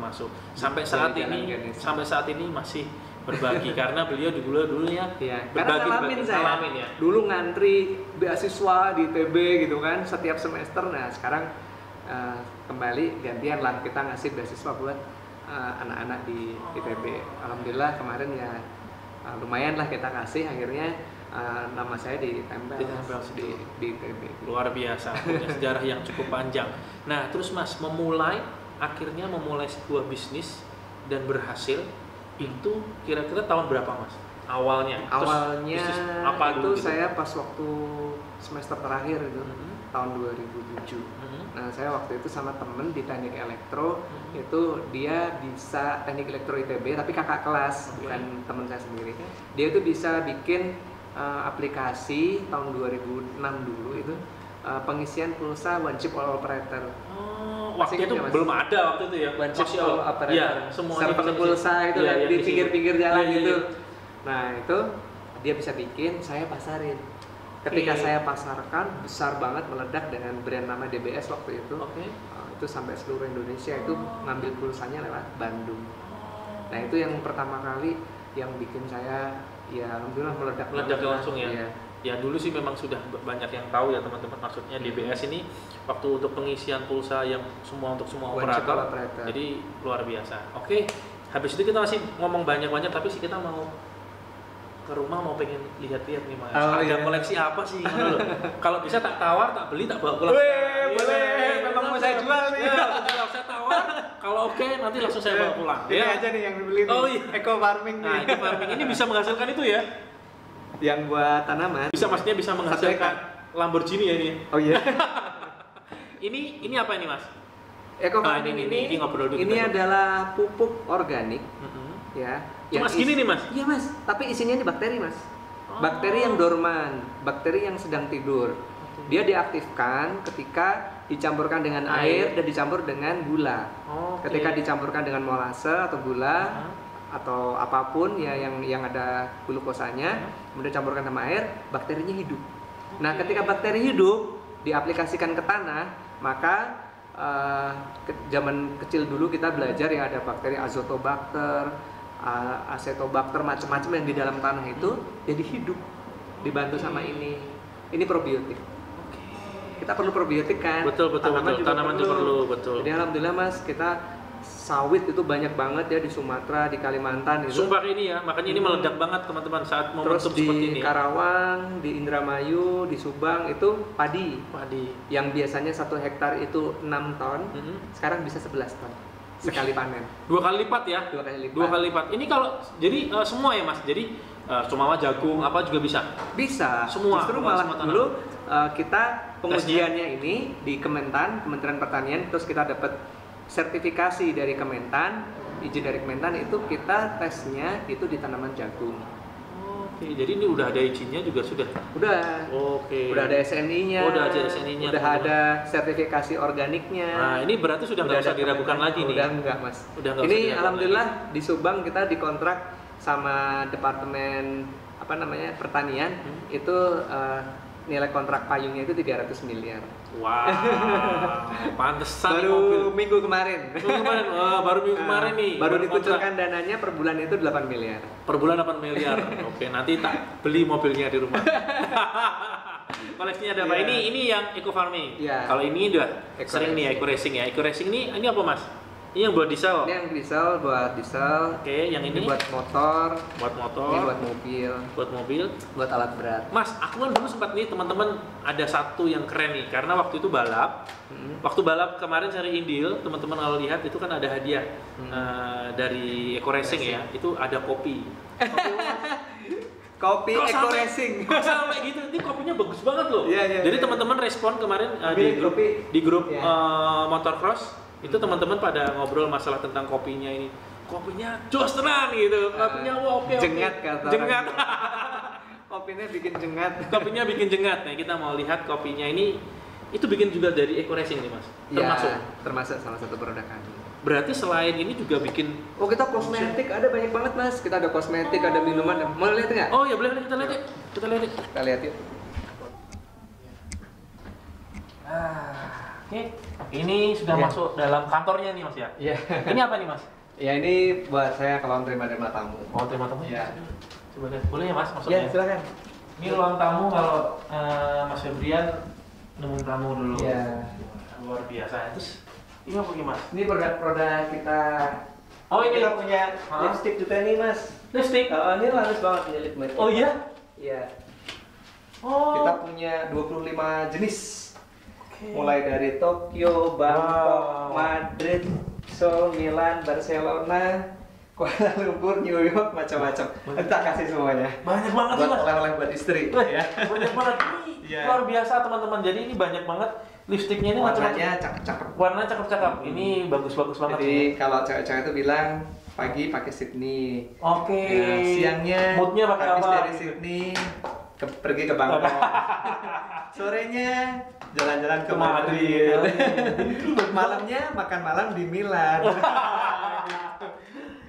masuk. Sampai saat ini masih berbagi karena beliau dulunya berbagi ngalamin ya. Dulu ngantri beasiswa di ITB gitu kan setiap semester. Nah sekarang kembali gantian lah kita ngasih beasiswa buat anak-anak di ITB. Alhamdulillah kemarin ya lumayan lah kita kasih, akhirnya nama saya ditempel di ITB. Luar biasa, punya sejarah yang cukup panjang. Nah terus Mas akhirnya memulai sebuah bisnis dan berhasil. Itu kira-kira tahun berapa Mas? Awalnya apa itu gitu? Saya pas waktu semester terakhir itu tahun 2007. Nah saya waktu itu sama temen di teknik elektro, itu dia bisa teknik elektro ITB tapi kakak kelas, bukan temen saya sendiri. Dia itu bisa bikin aplikasi tahun 2006 dulu itu pengisian pulsa one chip all operator. Waktu itu belum ada waktu itu ya. One chip all operator. Ya, semuanya server pulsa itu di pinggir-pinggir jalan gitu. Nah itu dia bisa bikin, saya pasarin. Ketika saya pasarkan, besar banget, meledak dengan brand nama DBS waktu itu. Itu sampai seluruh Indonesia itu ngambil pulsanya lewat Bandung. Nah itu yang pertama kali yang bikin saya ya alhamdulillah meledak langsung ya. Ya dulu sih memang sudah banyak yang tahu ya teman-teman, maksudnya DBS ini waktu untuk pengisian pulsa yang semua untuk semua operator. Jadi luar biasa. Oke, habis itu kita masih ngomong banyak-banyak tapi sih kita mau ke rumah, mau pengen lihat-lihat nih Mas. Ada koleksi apa sih? Kalau bisa tak tawar, tak beli, tak bawa pulang. Boleh. Memang mau saya jual nih. Saya tawar. Kalau oke, nanti langsung saya bawa pulang. Ini aja nih yang dibeli nih. Eco farming nih. Nah, eco farming ini bisa menghasilkan itu ya? Yang buat tanaman. Maksudnya bisa menghasilkan Lamborghini ya ini. Oh iya. Ini apa ini Mas? Eco Ah, farming ini ngobrol dulu ini kita. adalah pupuk organik ya. Cuma segini nih, Mas? Iya mas, tapi isinya ini bakteri mas. Bakteri yang dorman, bakteri yang sedang tidur. Dia diaktifkan ketika dicampurkan dengan air dan dicampur dengan gula. Oke. Ketika dicampurkan dengan molase atau gula atau apapun ya yang ada glukosanya, kemudian dicampurkan sama air, bakterinya hidup. Nah, ketika bakteri hidup diaplikasikan ke tanah, maka zaman kecil dulu kita belajar ya ada bakteri azotobacter, acetobacter, macam-macam yang di dalam tanah itu jadi hidup, dibantu sama ini. Ini probiotik. Kita perlu probiotik kan? Betul. Tanaman juga perlu, betul. Jadi alhamdulillah mas, kita sawit itu banyak banget ya di Sumatera, di Kalimantan itu. Sumbar ini ya, makanya ini meledak banget teman-teman saat Terus momentum di seperti ini. Karawang, di Indramayu, di Subang itu padi. Yang biasanya 1 hektar itu 6 ton, sekarang bisa 11 ton sekali panen. 2 kali lipat ya? 2 kali lipat. 2 kali lipat. Ini kalau jadi semua ya mas. Jadi cuma jagung apa juga bisa. Bisa. Semua. Justru semua malah tanam. dulu kita pengujiannya ini di Kementerian Pertanian, terus kita dapat sertifikasi dari Kementan, izin dari Kementan itu kita tesnya itu di tanaman jagung. Oke, jadi ini udah ada izinnya juga sudah. Udah. Oke. Udah ada SNI-nya. Oh, udah ada SNI-nya. Udah ada sertifikasi organiknya. Nah, ini berarti sudah nggak usah diragukan lagi nih. Udah enggak, Mas. Udah nggak usah ini diragukan alhamdulillah di Subang kita dikontrak sama Departemen Pertanian itu nilai kontrak payungnya itu 300 miliar. Wow. Pantesan Baru mobil. minggu kemarin. Baru minggu kemarin nih. Baru kontrak. dikucurkan dananya per bulan itu 8 miliar. Per bulan 8 miliar. Oke, nanti tak beli mobilnya di rumah. Koleksinya ada apa? Yeah. Ini yang eco farming. Yeah. Kalau ini udah Eco sering nih eco racing ya. Eco racing ini apa mas? Ini yang buat diesel. Ini yang diesel buat diesel. Oke, yang ini buat motor. buat motor. Ini buat mobil. Buat mobil. Buat alat berat. Mas, aku kan dulu sempat nih teman-teman ada satu yang keren nih karena waktu itu balap. Waktu balap kemarin cari Indil, teman-teman kalau lihat itu kan ada hadiah dari Eco Racing ya. Itu ada kopi. Kopi Kok Eco sampai- Racing. Kok sampai gitu? Ini kopinya bagus banget loh. Iya, Jadi iya. teman-teman respon kemarin Kopi- kopi. di grup Iya. Motocross itu teman-teman pada ngobrol masalah tentang kopinya ini. Kopinya jos tenan gitu. Kopinya wah oke. Jengat kata orang. Jengat. Kopinya bikin jengat. Kopinya bikin jengat. Nah, kita mau lihat kopinya ini itu bikin juga dari Eco Racing nih, Mas. Termasuk. Ya, termasuk salah satu produk kami. Berarti selain ini juga bikin Oh, kita kosmetik ada banyak banget, Mas. Kita ada kosmetik, ada minuman. Mau lihat nggak? Oh ya boleh kita lihat yuk. Kita lihat yuk. Kita lihat yuk. Oke. Ini sudah Ya. masuk dalam kantornya nih, Mas ya. Iya. Ini apa nih, Mas? Ya ini buat saya kalau terima tamu. Oh, terima tamu. Iya. Coba lihat. Boleh ya, Mas, Ya, masuknya? silakan. Ini ruang tamu kalau Mas Febrian nemuin tamu dulu. Iya. Luar biasa. Terus ini apa nih, Mas? Ini produk-produk kita. Oh, ini Kita punya Hah? lipstick juga nih, Mas. lipstick. Ini laris banget punya lipstick. Oh iya? Iya. Oh. Kita punya 25 jenis. Oke. Mulai dari Tokyo, Bangkok, Wow. Madrid, Seoul, Milan, Barcelona, Kuala Lumpur, New York, macam-macam. Kita kasih semuanya. Banyak banget sih, Buat Mas. oleh-oleh buat istri. Wah, Ya. banyak banget. Ini Iya. luar biasa, teman-teman. Jadi ini banyak banget lipstiknya ini macam-macam. Warnanya cakep-cakep. Warna cakep-cakep. Ini bagus-bagus banget. Jadi sih. kalau cewek-cewek itu bilang pagi pakai Sydney, Oke. nah, siangnya moodnya pakai habis apa? dari Sydney pergi ke Bangkok, sorenya jalan-jalan ke Madrid, malamnya makan malam di Milan.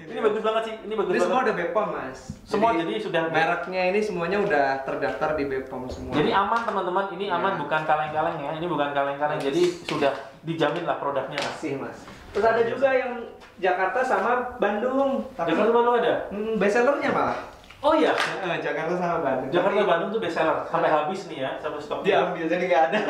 Ini bagus banget sih. Ini bagus Ini banget. semua udah BPOM, Mas. Semua jadi sudah mereknya ini semuanya udah terdaftar di BPOM semua. Jadi aman teman-teman, ini aman Iya. bukan kaleng-kaleng ya, ini bukan kaleng-kaleng, jadi sudah dijamin lah produknya. Masih, Mas. Terus ada juga yang Jakarta sama Bandung. Jakarta Bandung ada? Bestsellernya malah. Oh iya, Jakarta sama Bandung. Jakarta Tapi Bandung tuh bestseller sampai habis nih ya, sampai stok diambil jadi nggak ada.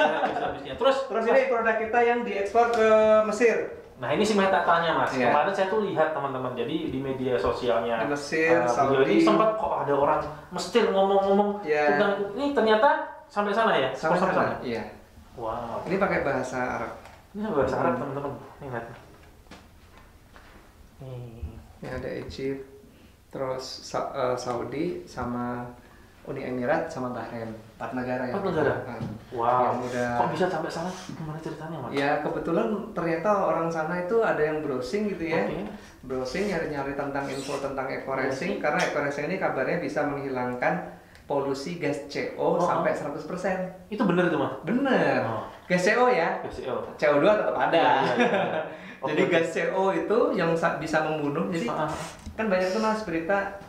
habisnya. Terus Ini produk kita yang diekspor ke Mesir. nah ini sih Meta tanya Mas. Iya. Kemarin saya tuh lihat teman-teman, jadi di media sosialnya Di Mesir, beliau Saudi. ini sempat kok ada orang Mesir ngomong-ngomong Iya. tentang ini, ternyata sampai sana ya? Sama Sponsor sana. Iya. Wow. Ini pakai bahasa Arab. Ini bahasa Arab teman-teman. Nih lihat. Nih. Ini ada Egypt, terus Saudi sama Uni Emirat sama Bahrain. 4 negara ya. 4 negara? Nah, Wow. yang udah Kok bisa sampai sana? Gimana ceritanya, Mas? ya kebetulan ternyata orang sana itu ada yang browsing gitu ya. Oke. Browsing nyari-nyari tentang info tentang eco racing karena eco racing ini kabarnya bisa menghilangkan polusi gas CO sampai 100%. Itu bener itu, Mas? Bener. Oh. Gas CO ya. PCO. CO2 tetap ada. Iya, iya, iya. Jadi Oke. gas CO itu yang bisa membunuh. Jadi Ah, kan banyak tuh Mas berita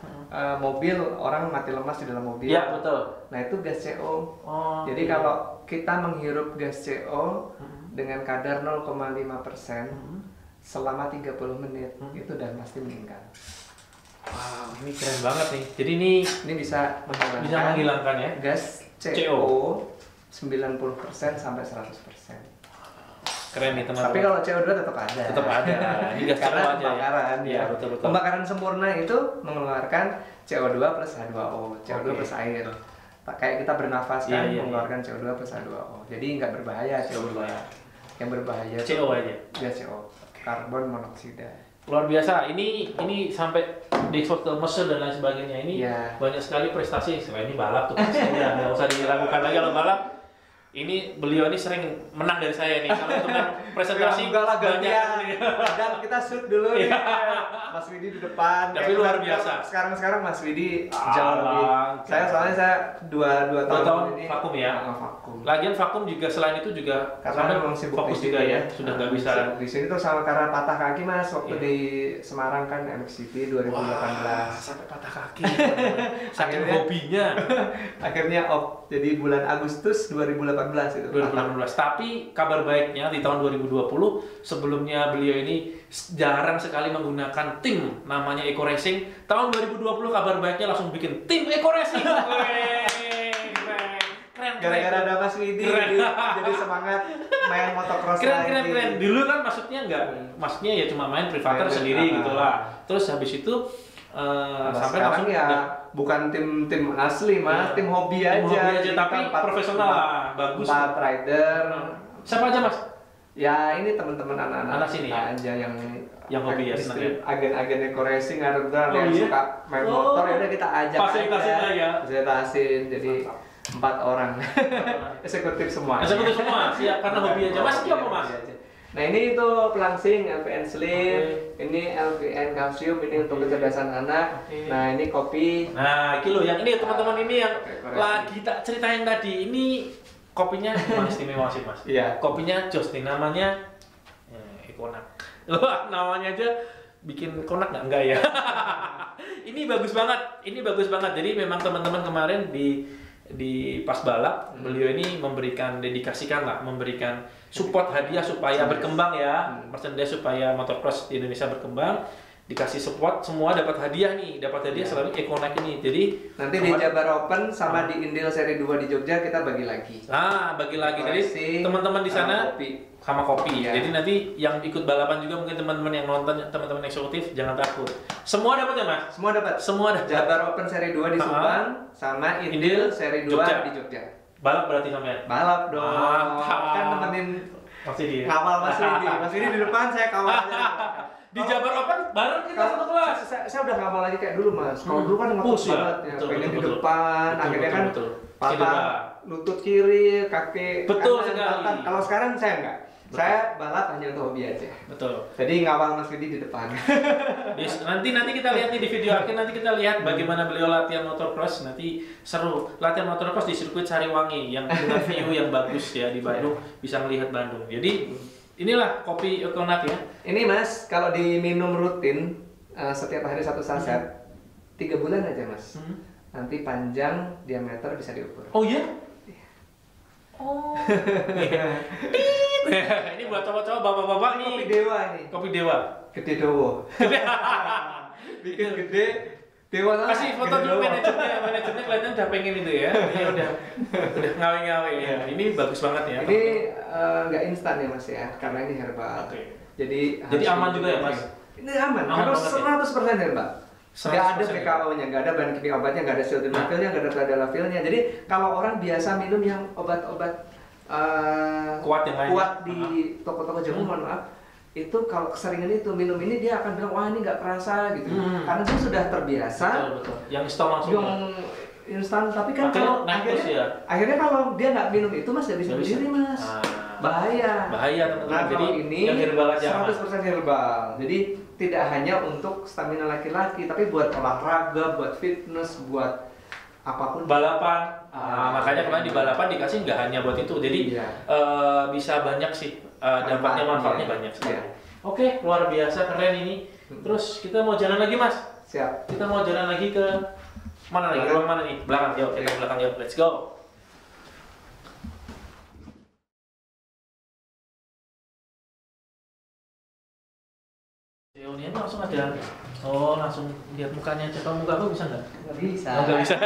mobil orang mati lemas di dalam mobil. Iya, betul. Nah itu gas CO. Oh. Jadi iya. kalau kita menghirup gas CO dengan kadar 0,5% selama 30 menit itu udah pasti meninggal. Wow, ini keren banget nih. Jadi ini Ini bisa menghilangkan ya. gas CO CO. 90% sampai 100%. Keren nih teman-teman. Tapi kalau CO2 tetap ada. Tetap ada. Ini gas Karena CO aja ya. pembakaran Iya, betul-betul. Pembakaran sempurna itu mengeluarkan CO2 plus H2O, CO2 Oke. plus air. Kayak kita bernafas kan Iya, iya, mengeluarkan CO2 plus H2O. Jadi nggak berbahaya CO2. Yang berbahaya itu CO aja. gas CO, karbon monoksida. Luar biasa. Ini sampai diekspor ke Mesir dan lain sebagainya. Ini Iya. banyak sekali prestasi. Selain ini balap tuh pasti ya. Nggak usah diragukan lagi kalau balap. Ini beliau ini sering menang dari saya nih. Kalau untuk yang presentasi enggak lah banyak. gantian. Dan kita shoot dulu nih. Mas Widi di depan. Tapi Kayak luar kemarin biasa. Sekarang Mas Widi Alah, jauh lebih. Soalnya saya dua tahun ini vakum ya. Vakum. Lagian vakum juga selain itu juga Karena sampai memang sibuk fokus di juga situ ya. Sudah nggak bisa. Sibuk di sini tuh sama karena patah kaki Mas waktu Iya. di Semarang kan MXGP 2018. Wah, sampai patah kaki. Saking Akhirnya- hobinya. Akhirnya off. Jadi bulan Agustus 2018 itu. 2018. Tapi kabar baiknya di tahun 2020 sebelumnya beliau ini jarang sekali menggunakan tim namanya Eco Racing. Tahun 2020 kabar baiknya langsung bikin tim Eco Racing. Keren. Gara-gara ada Mas Widi jadi semangat main motocross Keren. Dulu kan maksudnya ya cuma main privater Main, sendiri ah. gitulah. Terus habis itu Nah, sampai sekarang langsung ya udah bukan tim asli Mas, Iya. tim hobi Tim aja. hobi aja, Jadi tapi kita profesional lah, bagus. 4 rider. Siapa aja Mas? Ya ini teman-teman anak-anak Anak sini ya? aja yang hobi ya, senang ya? agen-agen eco racing ada Oh, yang iya? suka main Oh. motor ya udah kita ajak Fasilitasin aja ya? Fasilitasin jadi 4 orang eksekutif semua. Eksekutif semua, siap karena hobi aja. Mas itu apa Mas? Hobi aja. Nah ini itu pelangsing LPN Slim, Oke. ini LPN Calcium, ini untuk kecerdasan anak. Oke. Nah ini kopi. Nah, iki loh yang ini teman-teman ini yang Oke, lagi tak ceritain tadi. Ini kopinya Mas istimewa sih Mas. Iya. Kopinya Jos nih namanya Ekonak. Wah, namanya aja bikin konak nggak ya? Ini bagus banget. Ini bagus banget. Jadi memang teman-teman kemarin di pas balap beliau ini memberikan support hadiah supaya berkembang ya, merchandise supaya motocross di Indonesia berkembang, dikasih support semua dapat hadiah nih, dapat hadiah selalu Ekonak ini. Jadi Nanti di Jabar Open sama di Indil Seri 2 di Jogja kita bagi lagi. bagi lagi. Jadi Racing, teman-teman di sana kopi. sama kopi. Iya. Jadi nanti yang ikut balapan juga mungkin teman-teman yang nonton, teman-teman eksekutif jangan takut. Semua dapat ya Mas? Semua dapat. Semua dapat. Jabar Open Seri 2 di Subang sama Indil Seri 2 Jogja. di Jogja. Balap berarti sampean. Balap dong. Mantap. Kan nemenin Pasti dia. ngawal Mas Widi. Mas Widi di depan, saya kawal aja. Di Jabar Open bareng kita satu kelas. Saya udah ngawal lagi kayak dulu Mas. Kalau dulu kan ngotot Push ya? banget ya. Betul, Pengen betul, di betul. depan, Betul, akhirnya betul, kan betul. patah Cedera. lutut kiri, kaki Betul kanan, sekali. patah. Kalau sekarang saya enggak. Betul. Saya balap hanya untuk hobi aja. Betul. Jadi ngawal Mas Widi di depan. Nanti kita lihat nih di video akhir, nanti kita lihat bagaimana beliau latihan motocross. Nanti seru latihan motocross di sirkuit Sariwangi yang dengan view yang bagus ya di Bandung, bisa melihat Bandung. Jadi inilah kopi Ekonak ya. Ini Mas, kalau diminum rutin setiap hari 1 saset, 3 bulan aja Mas. Nanti panjang diameter bisa diukur. Oh iya? Oh. Ini buat cowok-cowok, bapak-bapak nih. Kopi dewa ini. Kopi Dewa. Gede dowo. Bikin gede dewa lah. Kasih foto Gede dulu dowo. manajernya kelihatan udah pengen itu ya. Ini udah ngawe-ngawe ya. Ini bagus banget ya. Ini nggak instan ya Mas ya, karena ini herbal. Oke. Jadi Jadi harus aman juga ya, Mas? Ini aman, Aman karena banget ya? 100% herbal. 100% Nggak ada ya? PKO-nya, nggak ada bahan kimia obatnya, nggak ada sildenafilnya, nggak ada tadalafilnya. Jadi kalau orang biasa minum yang obat-obat Kuat yang lain. kuat di toko-toko jamu, mohon maaf, itu kalau keseringan itu minum ini dia akan bilang wah ini nggak kerasa gitu, karena dia sudah terbiasa. Betul. Yang stop langsung. Yang instan, tapi kan Akhirnya kalau naik terus ya? akhirnya kalau dia nggak minum itu Mas nggak bisa Nggak bisa. berdiri Mas. Bahaya teman-teman. Nah, Jadi kalau ini yang herbal aja Mas. 100% herbal. Jadi tidak hanya untuk stamina laki-laki, tapi buat olahraga, buat fitness, buat apapun. Balapan. Makanya kemarin di balapan dikasih nggak hanya buat itu. Jadi Iya. bisa banyak sih manfaatnya Iya. banyak sekali. Iya. Oke, luar biasa keren ini. Terus kita mau jalan lagi Mas. Siap. Kita mau jalan lagi ke mana lagi? Ruang mana nih? Belakang. Yuk, kita ke belakang yuk. Let's go. Ini langsung ada. Oh, langsung lihat mukanya aja. Kalau muka aku bisa nggak? Nggak bisa. Oh, nggak bisa.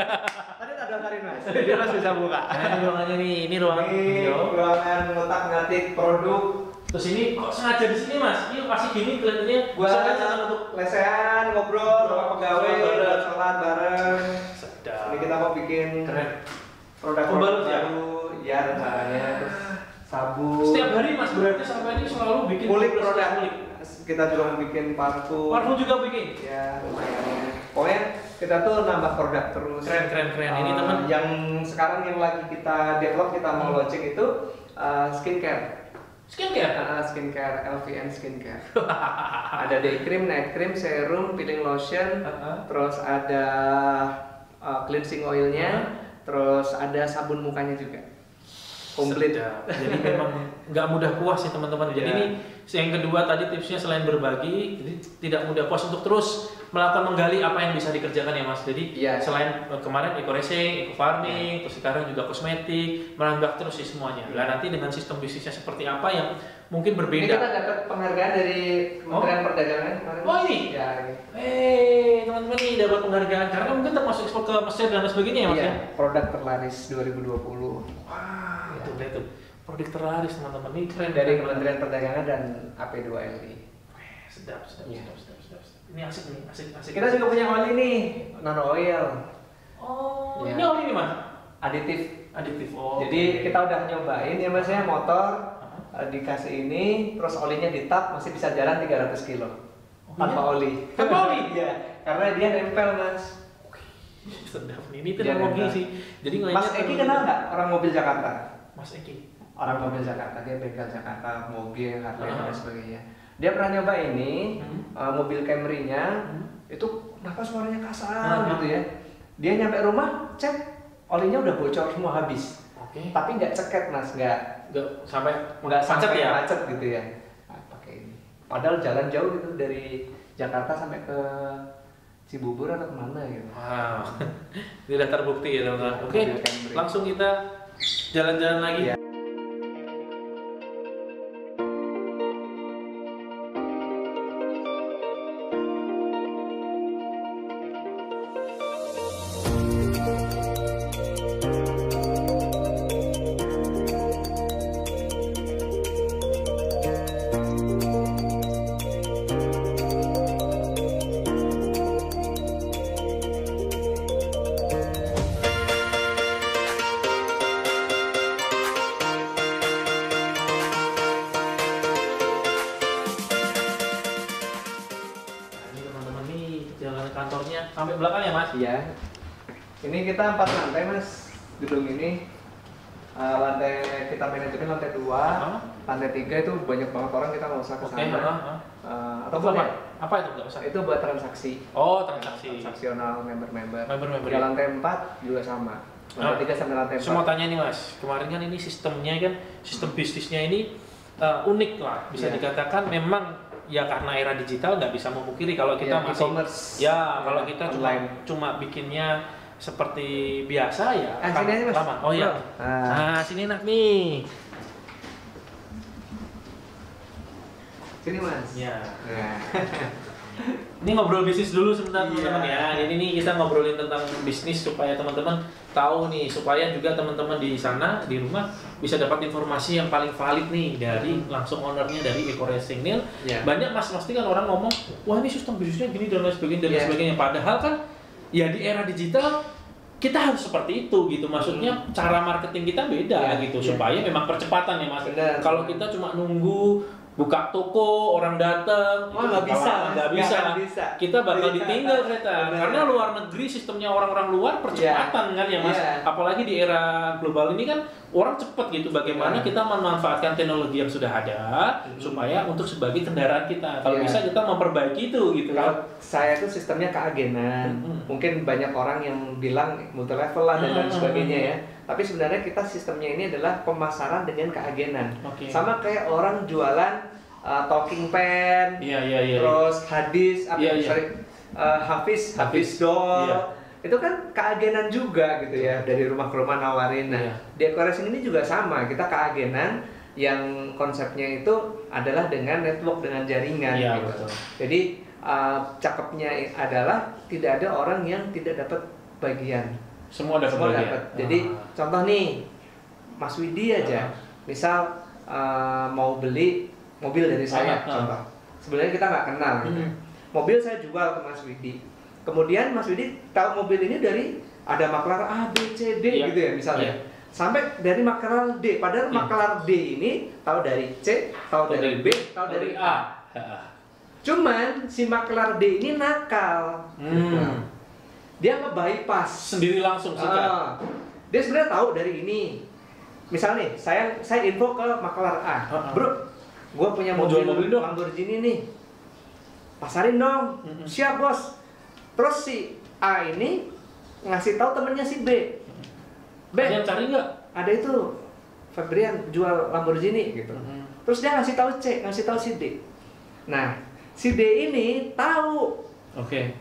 Tadi tak doain Mas. Jadi Mas bisa buka. Nah, ini ruangannya nih. Ini ruangan. Ini Yo. ruangan ngotak-ngatik produk Terus ini kok sengaja di sini Mas? Ini pasti gini kelihatannya. buat sengaja untuk lesehan, ngobrol sama pegawai, Sholat bareng. buat sholat bareng. sedap. Ini kita mau bikin Keren. produk-produk Baru ya? baru, ya rencananya. Terus sabun. Setiap hari Mas berarti sampai ini selalu bikin kulit produk produk. kulit. Kita juga mau bikin parfum. Parfum juga bikin. Ya, lumayan. Pokoknya kita tuh nambah produk terus. Keren. Ini teman. Yang sekarang yang lagi kita develop, kita mau launching itu skincare. Skincare. Skincare, LVN skincare. Ada day cream, night cream, serum, peeling lotion, terus ada cleansing oilnya, terus ada sabun mukanya juga. Komplit. Sedap. Jadi memang nggak mudah puas sih teman-teman. Jadi Ya. ini yang kedua tadi tipsnya selain berbagi, jadi tidak mudah puas untuk terus melakukan menggali apa yang bisa dikerjakan ya Mas. Jadi Ya. selain kemarin eco racing, eco farming, terus sekarang juga kosmetik, merambah terus sih semuanya. Nah nanti dengan sistem bisnisnya seperti apa yang mungkin Ini berbeda. kita dapat penghargaan dari Kementerian Perdagangan kemarin. Oh, ini? Ya, ini. Teman-teman nih dapat penghargaan karena mungkin termasuk ekspor ke Mesir dan sebagainya ya Mas Iya, ya. produk terlaris 2020 Wah, itu produk terlaris teman-teman. Ini keren dari keren. Kementerian Perdagangan dan AP2LI. Sedap. Iya. Ini asik nih, asik. Kita juga punya oli nih, nano oil, Oh, Iya. ini oli nih Mas. aditif. Aditif. Oh. Jadi oke. kita udah nyobain ya Mas ya, motor dikasih ini, terus olinya ditap masih bisa jalan 300 kilo tanpa iya? oli. Tanpa oli? Iya, karena dia nempel Mas. Sedap nih. Ini Dia teknologi nempel. sih. Jadi Mas Eki kenal nggak orang mobil Jakarta? Mas Eki. Orang mobil Jakarta, dia bengkel Jakarta, mobil, Harley Ah. dan sebagainya. Dia pernah nyoba ini, mobil Camry-nya, itu kenapa suaranya kasar gitu ya. Dia nyampe rumah, cek, olinya udah bocor semua habis. Oke. Tapi nggak ceket Mas, nggak Sampai macet macet ya. macet gitu ya. Nah, pakai ini. Padahal jalan jauh gitu dari Jakarta sampai ke Cibubur atau kemana gitu. Wow. Ini udah terbukti ya teman-teman. Oke, Mobil Camry. langsung kita jalan-jalan lagi. Iya. Nah, ini teman-teman nih jalan kantornya sampai belakang ya Mas. Iya. Ini kita 4 lantai Mas, gedung ini. Lantai kita manajemen lantai 2, lantai 3 itu banyak banget orang, kita nggak usah ke Oke, sana. Atau apa? boleh? Apa itu nggak usah? Itu buat transaksi. Oh, transaksi. Transaksional member-member. Member-member, Ya, ya. lantai 4 juga sama. Lantai 3 sampai lantai 4. Semua tanya nih Mas, kemarin kan ini sistemnya kan, sistem bisnisnya ini unik lah, bisa Iya. dikatakan memang ya karena era digital nggak bisa memungkiri kalau kita Iya, masih e-commerce. ya kalau Iya, kita online. cuma bikinnya seperti biasa ya Sini aja Mas. lama. Oh iya. Bro. Nah, sini enak nih. Sini Mas. Ya. Nah. Ini ngobrol bisnis dulu sebentar Iya. teman-teman ya. Ini nih kita ngobrolin tentang bisnis supaya teman-teman tahu nih, supaya juga teman-teman di sana di rumah bisa dapat informasi yang paling valid nih dari langsung ownernya dari Eco Racing nih. Iya. Banyak mas pasti kan orang ngomong, wah ini sistem bisnisnya gini dan lain sebagainya dan lain Iya. sebagainya. Padahal kan ya di era digital kita harus seperti itu gitu. Maksudnya cara marketing kita beda Iya, gitu iya. supaya memang percepatan ya mas. Benar. Kalau kita cuma nunggu buka toko, orang datang, Wah, nggak bisa, nggak Nggak bisa. akan bisa. Kita bakal Bisa. ditinggal kereta, Benar. karena luar negeri sistemnya orang-orang luar percepatan kan ya Mas. Iya. Apalagi di era global ini kan orang cepet gitu. Bagaimana Iya. kita memanfaatkan teknologi yang sudah ada supaya untuk sebagai kendaraan kita. Kalau Iya. bisa kita memperbaiki itu gitu Kalau kan. saya tuh sistemnya keagenan, mungkin banyak orang yang bilang multi level lah dan lain sebagainya ya. Tapi sebenarnya kita sistemnya ini adalah pemasaran dengan keagenan. Oke. Sama kayak orang jualan talking pen, Iya. terus hadis, Iya, iya. Hafiz doll. Iya. Itu kan keagenan juga gitu ya, dari rumah ke rumah nawarin. Nah, Iya. di Eco-Racing ini juga sama, kita keagenan yang konsepnya itu adalah dengan network, dengan jaringan Iya, gitu. betul. Jadi cakepnya adalah tidak ada orang yang tidak dapat bagian. Semua dapat Semua bagian. dapat. Jadi contoh nih, Mas Widi aja, Ah. misal mau beli mobil dari saya, contoh. Sebenarnya kita nggak kenal. Gitu. Mobil saya jual ke Mas Widi. Kemudian Mas Widi tahu mobil ini dari ada maklar A, B, C, D Iya. gitu ya misalnya. Iya. Sampai dari maklar D, padahal Iya. maklar D ini tahu dari C, tahu dari B, tahu dari A. Cuman si maklar D ini nakal. Dia nge-bypass. Sendiri langsung sikat. Dia sebenarnya tahu dari ini. Misal nih, saya info ke maklar A. Bro, gue punya Mau jual mobil mobil dong. Lamborghini nih. Pasarin dong. Siap, Bos. Terus si A ini ngasih tahu temennya si B. B, Ada yang cari nggak? ada itu Febrian jual Lamborghini gitu. Terus dia ngasih tahu C, ngasih tahu si D. Nah, si D ini tahu. Oke.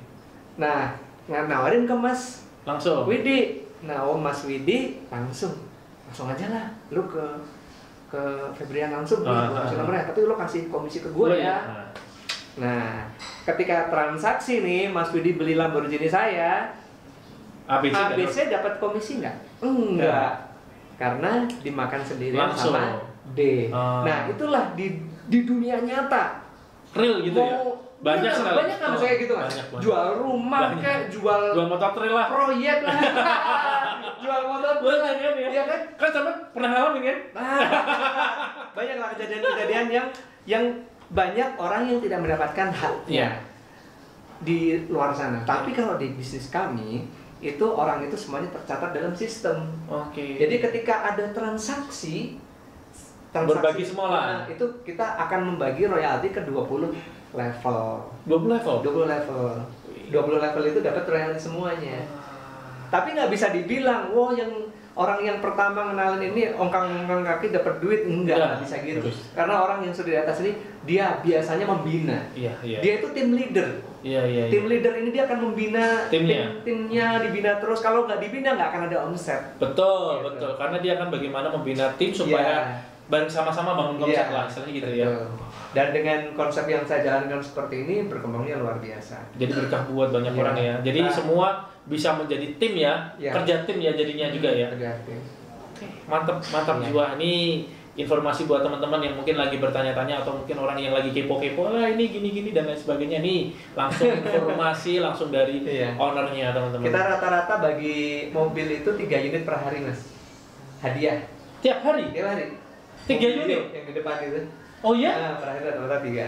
Nah, nawarin ke Mas Langsung. Widi. Nah, Mas Widi langsung aja lah. Lu ke Febrian langsung, gue kasih nomornya. Tapi lu kasih komisi ke gue ya. Nah, ketika transaksi nih, Mas Widi beli Lamborghini saya, ABC dapat komisi nggak? Enggak. Karena dimakan sendirian Langsung. sama D. Nah, itulah di dunia nyata. Real gitu ya. Banyak Iya, sekali. banyak kan saya gitu Mas. Banyak. Jual rumah Banyak. kayak jual motor trail lah. proyek lah. Jual motor Banyak kan ya? Iya kan? Kan sampai pernah ngalamin kan? Banyak lah kejadian-kejadian yang banyak orang yang tidak mendapatkan haknya di luar sana. Tapi kalau di bisnis kami itu orang itu semuanya tercatat dalam sistem. Oke. Jadi ketika ada transaksi Berbagi semua lah. itu kita akan membagi royalti ke 20 level. 20 level. 20 level. 20 level itu dapat royalti semuanya. Tapi nggak bisa dibilang, wah yang orang yang pertama ngenalin ini ongkang-ongkang kaki dapat duit, enggak Enggak. bisa gitu. Terus. Karena orang yang sudah di atas ini dia biasanya membina. Iya. Dia itu tim leader. Iya. Tim leader ini dia akan membina Timnya. timnya dibina terus. Kalau nggak dibina nggak akan ada omset. Betul, Gitu. betul. Karena dia akan bagaimana membina tim supaya bareng sama-sama bangun konsep lah, istilahnya gitu ya. Betul. Dan dengan konsep yang saya jalankan seperti ini berkembangnya luar biasa. Jadi berkah buat banyak Iya. orang ya. Jadi Nah. semua bisa menjadi tim ya, Iya. kerja tim ya jadinya juga ya. Berarti. Mantap Iya. jiwa. Ini informasi buat teman-teman yang mungkin lagi bertanya-tanya atau mungkin orang yang lagi kepo-kepo lah ini gini-gini dan lain sebagainya. Nih langsung informasi langsung dari Iya. ownernya teman-teman. Kita rata-rata bagi mobil itu 3 unit per hari mas. Hadiah. Tiap hari. Tiap hari. 3 Mobil unit? yang di depan itu. Oh ya? Nah, per hari rata-rata 3.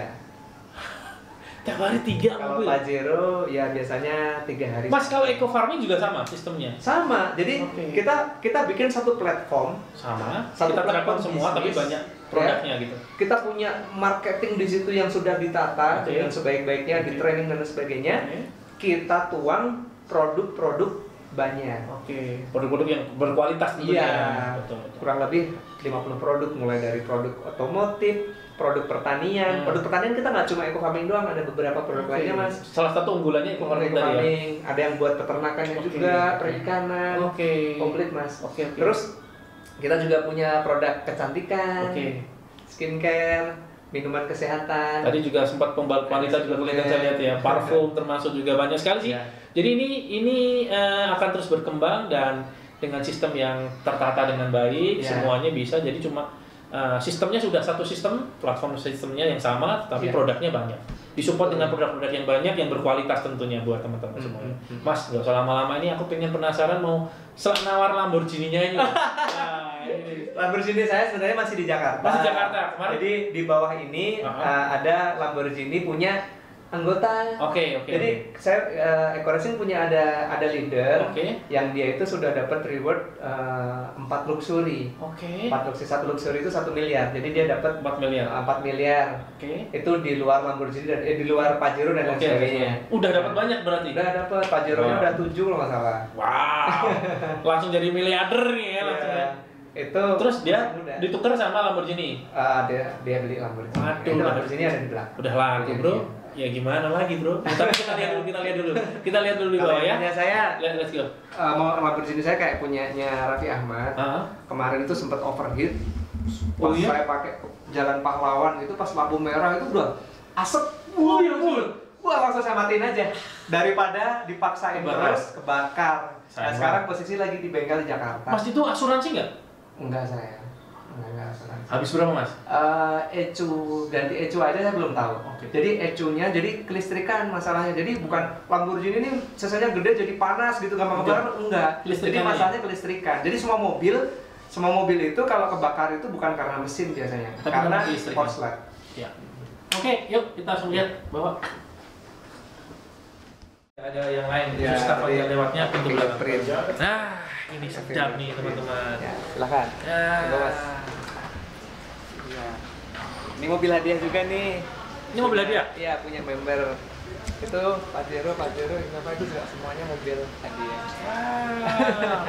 Tiap hari 3 Kalau mobil. Pajero ya biasanya 3 hari. Mas kalau eco farming juga sama sistemnya. Sama. Jadi Oke. kita bikin satu platform. Sama. Satu Kita terapkan platform semua tapi bisnis. banyak produknya gitu. Kita punya marketing di situ yang sudah ditata Oke. dengan sebaik-baiknya, di Oke. training dan sebagainya. Oke. Kita tuang produk-produk banyak. Oke, produk-produk yang berkualitas tentunya. Iya, Betul. kurang lebih 50 produk, mulai dari produk otomotif, produk pertanian. Produk pertanian kita nggak cuma eco farming doang, ada beberapa produk Oke. lainnya mas. Salah satu unggulannya eco farming Eco tadi ya. farming, ada yang buat peternakannya Oke. juga, perikanan, Oke. komplit mas. Oke. Terus kita juga punya produk kecantikan, Oke. skincare, minuman kesehatan. Tadi juga sempat pembalap wanita juga kelihatan saya lihat ya, parfum termasuk juga banyak sekali sih. Iya. Jadi ini akan terus berkembang dan dengan sistem yang tertata dengan baik, Iya. semuanya bisa. Jadi cuma sistemnya sudah satu sistem, platform sistemnya yang sama, tapi Iya. produknya banyak. Disupport dengan produk-produk yang banyak yang berkualitas tentunya buat teman-teman semuanya. Mas, nggak usah lama-lama ini, aku pengen penasaran mau nawar Lamborghini-nya ini. Nah, ini Lamborghini saya sebenarnya masih di Jakarta. Masih Jakarta, kemarin? Jadi di bawah ini ada Lamborghini punya anggota. Oke. Jadi saya Eco Racing punya ada leader yang dia itu sudah dapat reward 4 luxury. Oke. 4 luxury, 1 luxury itu 1 miliar. Jadi dia dapat 4 miliar. 4 miliar. Oke. Itu di luar Lamborghini dan di luar Pajero dan lain sebagainya. Udah dapat banyak berarti. Udah dapat Pajero-nya udah 7 kalau nggak salah. Wow. Langsung jadi miliarder nih ya langsung ya. Itu terus dia ditukar sama Lamborghini. Dia beli Lamborghini. Waduh, itu Lamborghini ada di belakang. Udah laku, Bro. Ya gimana lagi, Bro? Tapi kita lihat dulu. Kita lihat dulu di bawah ya. Punya saya, let's go. Mau Lamborghini saya kayak punyanya Raffi Ahmad. Kemarin itu sempat overheat. Pas saya pakai jalan pahlawan itu pas lampu merah itu udah asap. Wah, langsung saya matiin aja. Daripada dipaksain terus kebakar. Nah, sekarang posisi lagi di bengkel di Jakarta. Mas itu asuransi nggak? Enggak saya. Enggak asuransi. Habis berapa, Mas? Ganti ECU aja saya belum tahu. Jadi ECU-nya jadi kelistrikan masalahnya. Jadi bukan Lamborghini ini sisanya gede jadi panas gitu gampang kebakar, enggak. Jadi masalahnya kelistrikan. Jadi semua mobil itu kalau kebakar itu bukan karena mesin biasanya, tapi karena kelistrikan. korslet. Ya. Oke, yuk kita langsung lihat bahwa ada yang lain, staf yang lewatnya pintu belakang. Nah, ini sedap nih teman-teman. Ya, silakan. Ya. Ini mobil hadiah juga nih. Ini mobil hadiah? Iya, punya member. Itu Pajero, Innova itu juga semuanya mobil hadiah.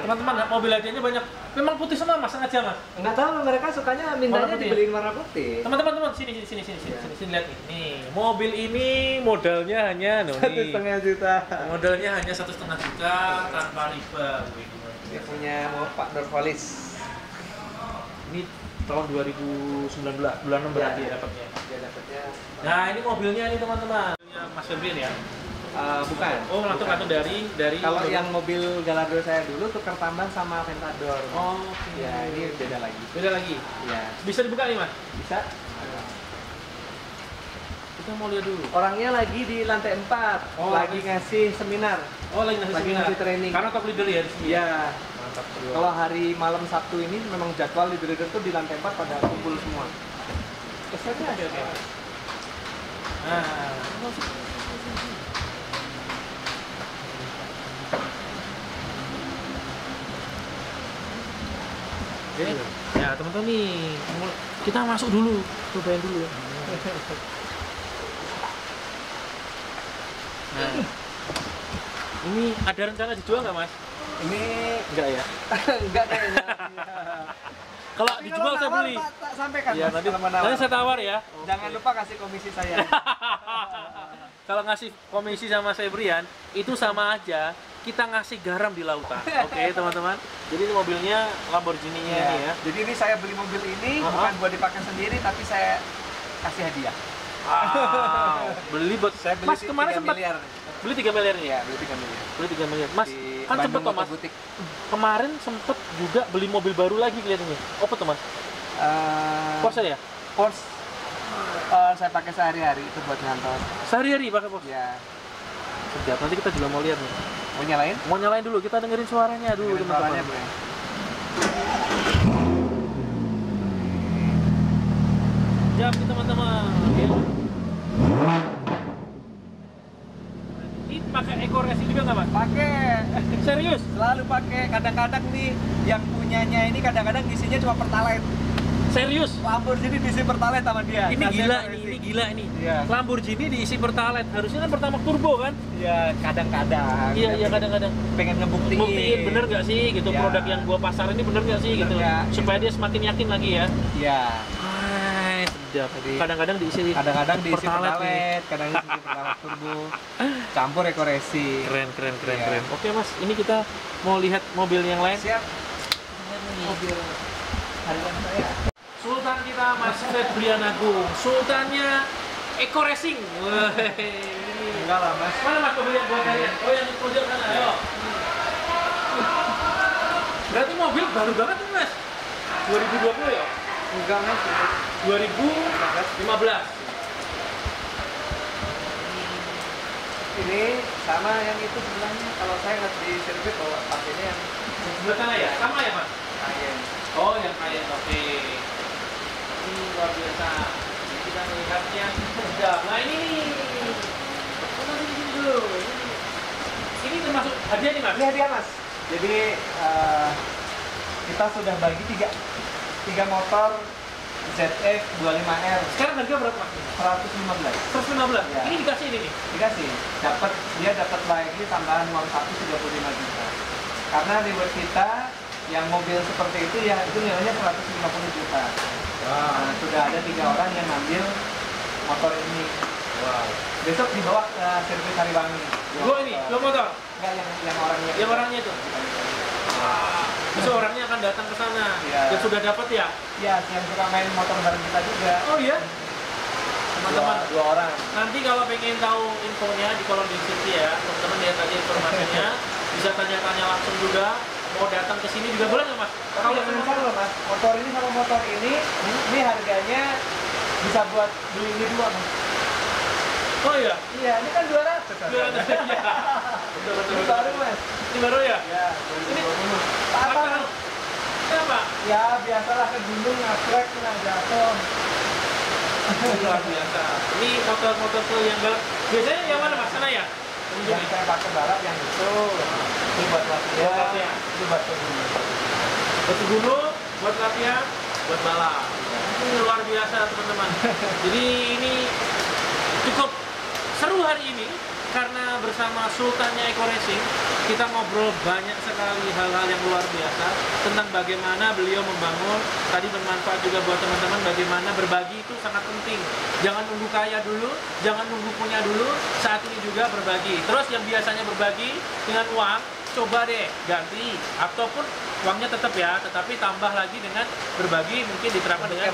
Teman-teman, mobil hadiahnya banyak. Memang putih semua, Mas, sengaja, Mas? Enggak tahu, mereka sukanya mintanya dibeliin warna putih. Teman-teman, sini lihat nih. Nih, mobil ini modalnya hanya 1,5 juta. Modalnya hanya 1,5 juta tanpa riba. Dia punya Pak Nurholis. Ini tahun 2019 bulan 6 berarti ya dapatnya. Dia dapatnya. Nah, ini mobilnya nih teman-teman. Mas Febrian ya? Bukan. Oh, langsung dari kalau yang mobil Gallardo saya dulu tukar tambang sama Aventador. Oh, ya ini beda lagi. Beda lagi. Ya. Bisa dibuka nih, Mas? Bisa. Kita mau lihat dulu. Orangnya lagi di lantai 4. Lagi ngasih seminar. Oh, lagi ngasih training. Karena top leader ya di sini. Iya. Kalau hari malam Sabtu ini memang jadwal leader tuh di lantai 4 pada kumpul semua. Kesannya ada oke. Nah, ya teman-teman nih, kita masuk dulu, cobain dulu ya. Nah, ini ada rencana dijual nggak, Mas? Ini enggak ya? enggak kayaknya. Kalau dijual saya beli. Tak sampaikan. Ya, nanti saya tawar ya. Jangan lupa kasih komisi saya. Kalau ngasih komisi sama Febrian itu sama aja kita ngasih garam di lautan. Oke, teman-teman. Jadi ini mobilnya Lamborghini-nya ini ya. Jadi ini saya beli mobil ini bukan buat dipakai sendiri tapi saya kasih hadiah. Wow. Beli buat saya beli. Mas kemarin sempat miliar. Beli 3 miliar nih ya? Beli 3 miliar. Beli 3 miliar. Mas, di kan sempet toh, Mas. Kemarin sempet juga beli mobil baru lagi kelihatannya. Apa tuh, Mas? Porsche ya? Porsche. Saya pakai sehari-hari itu buat ngantor. Sehari-hari pakai Porsche? Ya. Sedap. Nanti kita juga mau lihat nih. Mau nyalain? Mau nyalain dulu. Kita dengerin suaranya dulu, teman-teman. Jam nih, teman-teman. Ini pakai Eco Racing juga nggak, Mas? Pakai. Serius? Selalu pakai. Kadang-kadang nih yang punyanya ini kadang-kadang isinya cuma Pertalite. Serius? Lamborghini diisi Pertalite sama dia. Ini gila ini. Iya. Lamborghini diisi Pertalite. Harusnya kan Pertamax turbo kan? Iya, kadang-kadang. Iya, kadang-kadang. Pengen ngebuktiin. Buktiin bener nggak sih gitu Ya. produk yang gua pasar ini bener nggak sih gitu. Nggak. Supaya dia semakin yakin lagi ya. Iya. Sedap. Kadang-kadang diisi Pertalite, nih. kadang diisi Pertalite turbo. Campur Eco Racing. Keren. Oke, Mas, ini kita mau lihat mobil yang lain. Siap. Mobil harian saya. Sultan kita Mas Febrian Agung. Sultannya Eco Racing. Enggak lah, Mas. Mana Mas mobil yang buat kalian? Oh, yang di pojok sana. Ayo. Berarti mobil baru banget nih, Mas. 2020 ya? Enggak, Mas. 2015. Ini sama yang itu sebelahnya. Kalau saya nggak di sirkuit bawa pakainya yang Sebelah sana ya? Sama ya, Mas? Cayenne. Oh, yang kayak oke. Ini luar biasa. Kita melihat yang sedap. Nah ini nih. Kita di sini dulu. Ini termasuk hadiah nih mas? Ini hadiah mas. Jadi kita sudah bagi tiga motor ZX 25R. Sekarang harga berapa mas? 115. 115. Ya. Ini dikasih ini nih. Dikasih. Dia dapat lagi tambahan uang saku 35 juta. Karena reward kita yang mobil seperti itu ya itu nilainya 150 juta. Nah, sudah ada 3 orang yang ngambil motor ini. Wow. Besok dibawa ke sirkuit Hariwangi. Gua ini, dua motor. Enggak yang orangnya. Yang orangnya itu. Besok orangnya akan datang ke sana. Iya. Dan sudah dapat ya? Iya, yang suka main motor bareng kita juga. Oh iya. Teman-teman, Dua orang. nanti kalau pengen tahu infonya di kolom deskripsi ya, teman-teman lihat aja informasinya. Bisa tanya-tanya langsung juga. Mau datang ke sini juga boleh nggak mas? Kalau menurut loh mas, motor ini sama motor ini harganya bisa buat beli ini dua mas. Oh iya. Iya, ini kan 200. 200 ya. Betul. Ini baru mas. Ini baru ya? Ya, Ini 2020. apa? Apa? Kenapa? Ya biasalah ke gunung ngaplek kena jatuh. Luar biasa. Ini motor-motor yang galak. Biasanya yang mana mas? Sana ya? Yang saya pakai balap yang itu. Ini buat latihan. Buat latihan. Ini buat ke gunung. Buat ke gunung, buat latihan, buat balap. Ini luar biasa teman-teman. Jadi ini cukup seru hari ini karena bersama Sultannya Eco Racing kita ngobrol banyak sekali hal-hal yang luar biasa tentang bagaimana beliau membangun. Tadi bermanfaat juga buat teman-teman bagaimana berbagi itu sangat penting. Jangan nunggu kaya dulu, jangan nunggu punya dulu, saat ini juga berbagi. Terus yang biasanya berbagi dengan uang, coba deh ganti ataupun uangnya tetap ya, tetapi tambah lagi dengan berbagi, mungkin diterapkan dengan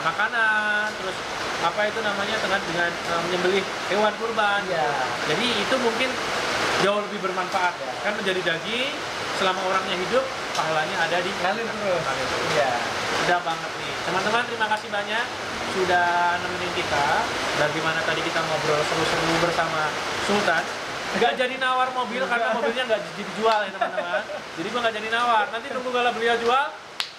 makanan, terus apa itu namanya dengan menyembelih hewan kurban. Iya. Jadi itu mungkin jauh lebih bermanfaat ya. Kan menjadi daging selama orangnya hidup, pahalanya ada di Ngalir terus. Iya. Udah banget nih. Teman-teman terima kasih banyak sudah nemenin kita. Bagaimana tadi kita ngobrol seru-seru bersama Sultan. Nggak jadi nawar mobil karena mobilnya nggak jadi jual ya teman-teman. Jadi gua nggak jadi nawar. Nanti tunggu kalau beliau jual,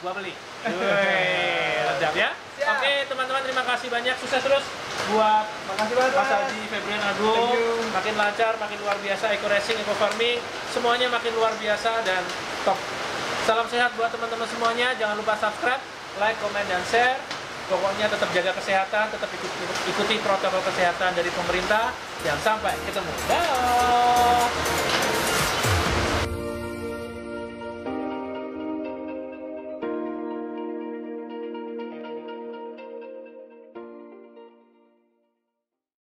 gua beli. Sedap ya. Siap. Oke teman-teman terima kasih banyak. Sukses terus buat Makasih banget Mas Mas. Haji Febrian Agung. Thank you. Makin lancar, makin luar biasa. Eco Racing, Eco Farming, semuanya makin luar biasa dan top. Salam sehat buat teman-teman semuanya. Jangan lupa subscribe, like, komen, dan share. Pokoknya tetap jaga kesehatan, tetap ikuti protokol kesehatan dari pemerintah. Jangan sampai ketemu. Dah.